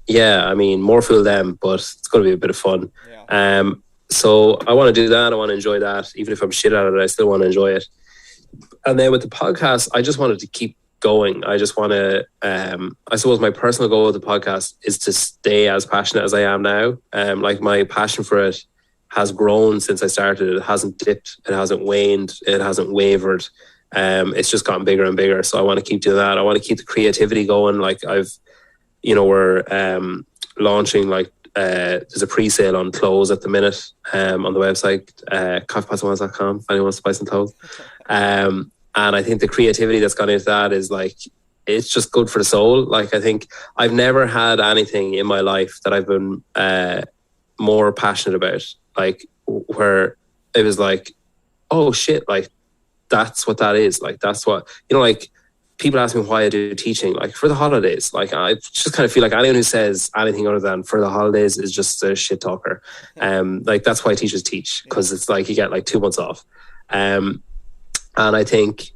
yeah, I mean, more fool them, but it's going to be a bit of fun. Yeah. So I want to do that. I want to enjoy that. Even if I'm shit at it, I still want to enjoy it. And then with the podcast, I just wanted to keep going. I just want to, I suppose my personal goal with the podcast is to stay as passionate as I am now. Like my passion for it has grown since I started. It hasn't dipped. It hasn't waned. It hasn't wavered. It's just gotten bigger and bigger. So I want to keep doing that. I want to keep the creativity going. Like we're launching like, there's a pre-sale on clothes at the minute on the website, coffeepodsandwods.com, if anyone wants to buy some clothes. And I think the creativity that's gone into that is like, it's just good for the soul. Like, I think I've never had anything in my life that I've been more passionate about, like where it was like, oh shit, like that's what that is. Like, that's what, like, people ask me why I do teaching, like for the holidays. Like I just kind of feel like anyone who says anything other than for the holidays is just a shit talker. Like that's why teachers teach, because it's like you get like 2 months off. And I think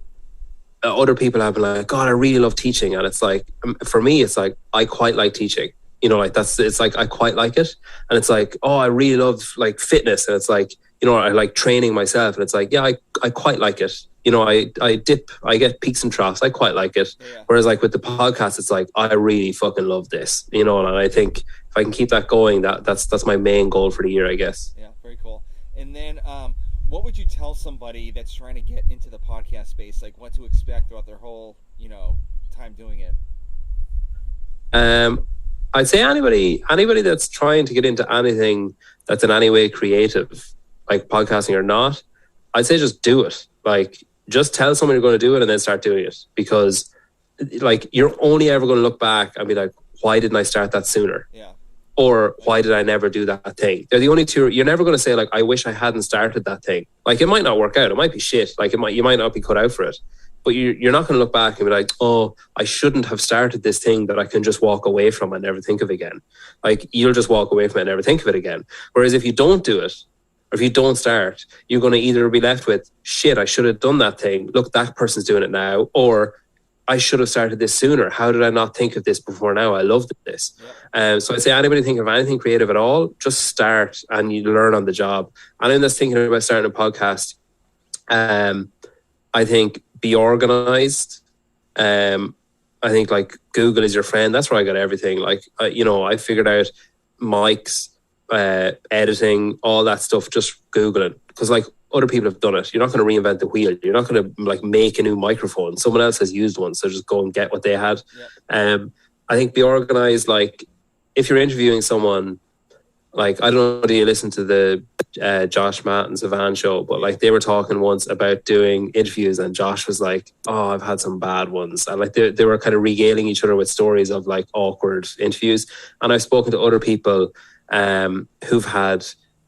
other people have been like, God, I really love teaching. And it's like, for me, it's like, I quite like teaching. Like it's like, I quite like it. And it's like, oh, I really love like fitness. And it's like, I like training myself. And it's like, yeah, I quite like it. I dip, I get peaks and troughs. I quite like it. Yeah. Whereas like with the podcast, it's like, I really fucking love this, and I think if I can keep that going, that's my main goal for the year, I guess. Yeah, very cool. And then what would you tell somebody that's trying to get into the podcast space, like what to expect throughout their whole, time doing it? I'd say anybody that's trying to get into anything that's in any way creative, like podcasting or not, I'd say just do it. Like, just tell someone you're going to do it and then start doing it, because like you're only ever going to look back and be like, why didn't I start that sooner? Yeah. Or why did I never do that thing? They're the only two. You're never going to say like, I wish I hadn't started that thing. Like, it might not work out. It might be shit. Like you might not be cut out for it, but you're not going to look back and be like, oh, I shouldn't have started this thing that I can just walk away from and never think of again. Like, you'll just walk away from it and never think of it again. Whereas if you don't do it, or if you don't start, you're going to either be left with, shit, I should have done that thing. Look, that person's doing it now. Or I should have started this sooner. How did I not think of this before now? I loved this. Yeah. So I'd say anybody thinking of anything creative at all, just start and you learn on the job. Anyone that's thinking about starting a podcast, I think be organized. I think like Google is your friend. That's where I got everything. Like, I figured out mics, editing, all that stuff, just Googling, because like other people have done it. You're not going to reinvent the wheel. You're not going to like make a new microphone. Someone else has used one, so just go and get what they had. Yeah. I think be organized. Like, if you're interviewing someone, like, I don't know, do you listen to the Josh, Matt and Savan show, but like they were talking once about doing interviews, and Josh was like, oh, I've had some bad ones, and like they were kind of regaling each other with stories of like awkward interviews. And I've spoken to other people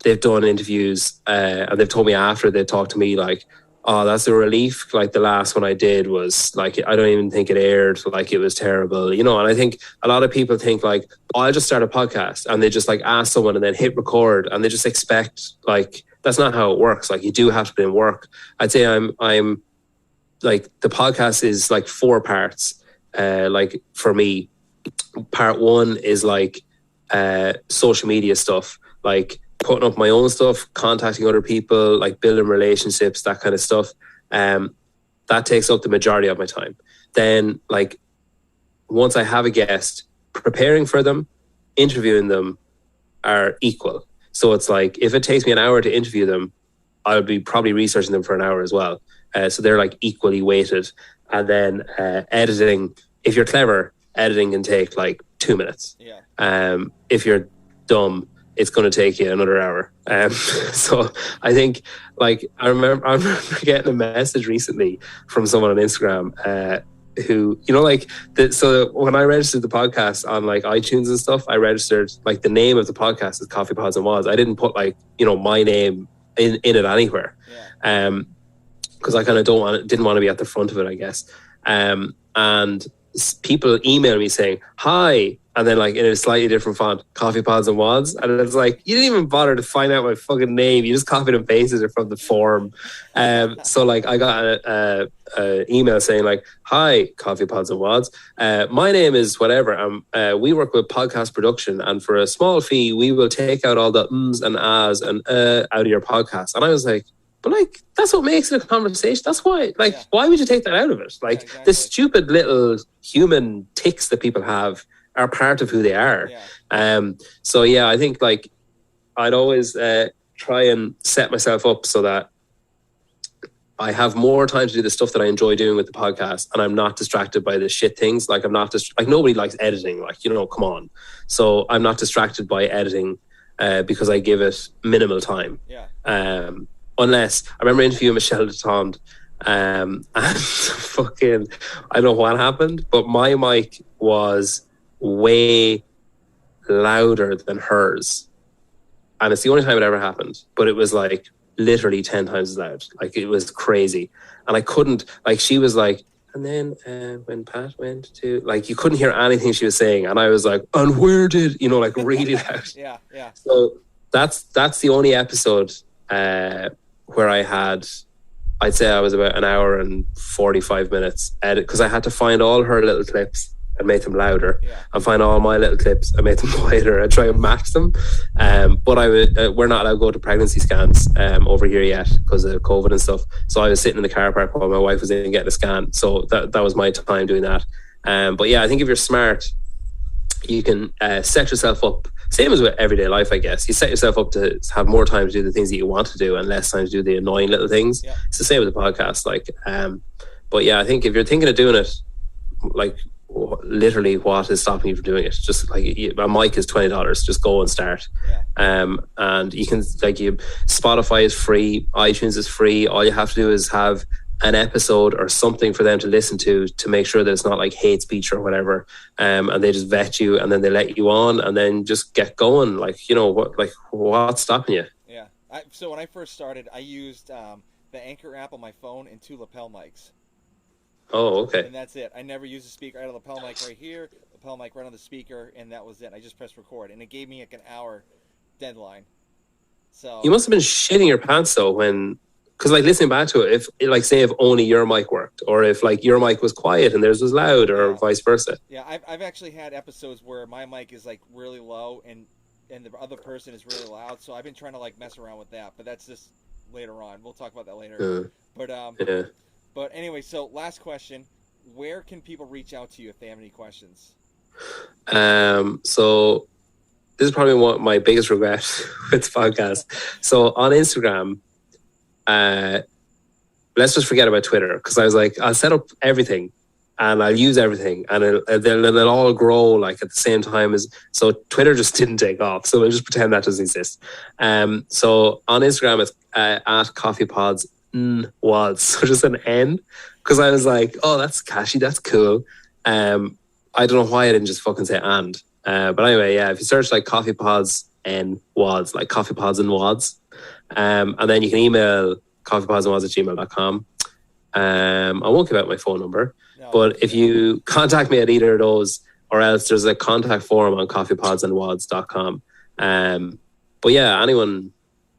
they've done interviews and they've told me after they talked to me like, oh, that's a relief. Like, the last one I did was like, I don't even think it aired. Like, it was terrible, And I think a lot of people think like, oh, I'll just start a podcast, and they just like ask someone and then hit record, and they just expect, like, that's not how it works. Like, you do have to put in work. I'd say I'm like, the podcast is like 4 parts. Like, for me, part 1 is like social media stuff, like putting up my own stuff, contacting other people, like building relationships, that kind of stuff. That takes up the majority of my time. Then, like, once I have a guest, preparing for them, interviewing them are equal. So it's like, if it takes me an hour to interview them, I'll be probably researching them for an hour as well. So they're like equally weighted. And then editing, if you're clever, editing can take like 2 minutes. Yeah. If you're dumb, it's going to take you another hour. So I think, like, I remember getting a message recently from someone on Instagram who, like so when I registered the podcast on like iTunes and stuff, I registered like the name of the podcast is Coffee Pods and Wods. I didn't put like, my name in it anywhere. Because I kind of didn't want to be at the front of it, I guess. And people email me saying, hi, and then like in a slightly different font, Coffee Pods and Wods. And it's like, you didn't even bother to find out my fucking name. You just copied and pasted it from the form. So like I got a email saying like, hi, Coffee Pods and Wods. My name is whatever. We work with podcast production, and for a small fee, we will take out all the ums and ahs and out of your podcast. And I was like, but like, that's what makes it a conversation. That's why, like, why would you take that out of it? Like, exactly. The stupid little human tics that people have are part of who they are. So yeah, I think like I'd always try and set myself up so that I have more time to do the stuff that I enjoy doing with the podcast, and I'm not distracted by the shit things. Like I'm not like nobody likes editing. Like, come on. So I'm not distracted by editing because I give it minimal time. Unless I remember interviewing Michelle Detond, and fucking, I don't know what happened, but my mic was way louder than hers, and it's the only time it ever happened. But it was like literally 10 times as loud. Like it was crazy, and I couldn't. Like she was like, and then when Pat went to, like, you couldn't hear anything she was saying, and I was like, and where did like really loud. So that's the only episode where I had, I'd say I was about an hour and 45 minutes edit, because I had to find all her little clips and make them louder, and find all my little clips and make them quieter and try and match them. But we're not allowed to go to pregnancy scans over here yet because of COVID and stuff. So I was sitting in the car park while my wife was in getting a scan. So that was my time doing that. But yeah, I think if you're smart, you can set yourself up, same as with everyday life, I guess. You set yourself up to have more time to do the things that you want to do and less time to do the annoying little things. It's the same with the podcast. Like, but yeah, I think if you're thinking of doing it, like literally what is stopping you from doing it? Just like a mic is $20, just go and start. And you can, like, Spotify is free, iTunes is free. All you have to do is have an episode or something for them to listen to make sure that it's not like hate speech or whatever, and they just vet you and then they let you on and then just get going. Like, what's stopping you? So when I first started, I used the Anchor app on my phone and 2 lapel mics. Oh, okay. And that's it. I never used a speaker. I had a lapel mic right here, lapel mic right on the speaker, and that was it. I just pressed record, and it gave me like an hour deadline. So you must have been shitting your pants though because like listening back to it, if only your mic worked, or if like your mic was quiet and theirs was loud, or vice versa. I've actually had episodes where my mic is like really low and the other person is really loud. So I've been trying to like mess around with that, but that's just later on. We'll talk about that later. But anyway, so last question: where can people reach out to you if they have any questions? So this is probably one my biggest regret with the podcast. So on Instagram, let's just forget about Twitter, because I was like, I'll set up everything and I'll use everything, and they'll all grow like at the same time as. So Twitter just didn't take off, so we'll just pretend that doesn't exist. So on Instagram it's at Coffee Pods and Wods, so just an N, because I was like, oh, that's catchy, that's cool. I don't know why I didn't just fucking say and. But anyway, yeah, if you search like Coffee Pods and Wods, like Coffee Pods and Wods, and then you can email coffeepodsandwods@gmail.com. I won't give out my phone number, but if you contact me at either of those, or else there's a contact form on coffeepodsandwods.com. But yeah, anyone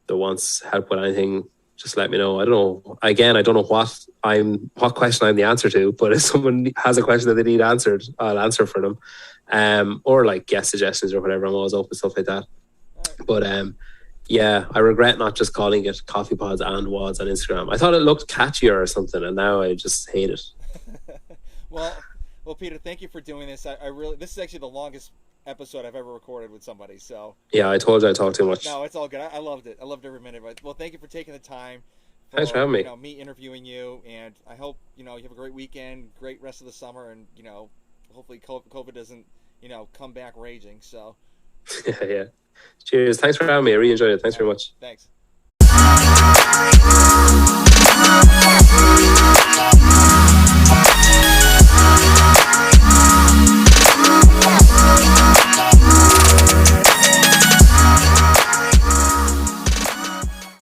that wants help with anything, just let me know. I don't know. Again, I don't know what question I'm the answer to, but if someone has a question that they need answered, I'll answer for them. Or like guest suggestions or whatever. I'm always open to stuff like that. But yeah, I regret not just calling it Coffee Pods and Wods on Instagram. I thought it looked catchier or something, and now I just hate it. Well, Peter, thank you for doing this. I really, this is actually the longest episode I've ever recorded with somebody. So yeah, I told you I talked too much. No, it's all good. I loved it. I loved every minute of it. Well, thank you for taking the time. Thanks for having me. Me interviewing you, and I hope you have a great weekend, great rest of the summer, and hopefully COVID doesn't come back raging. So yeah. Cheers. Thanks for having me. I really enjoyed it. Thanks very much. Thanks.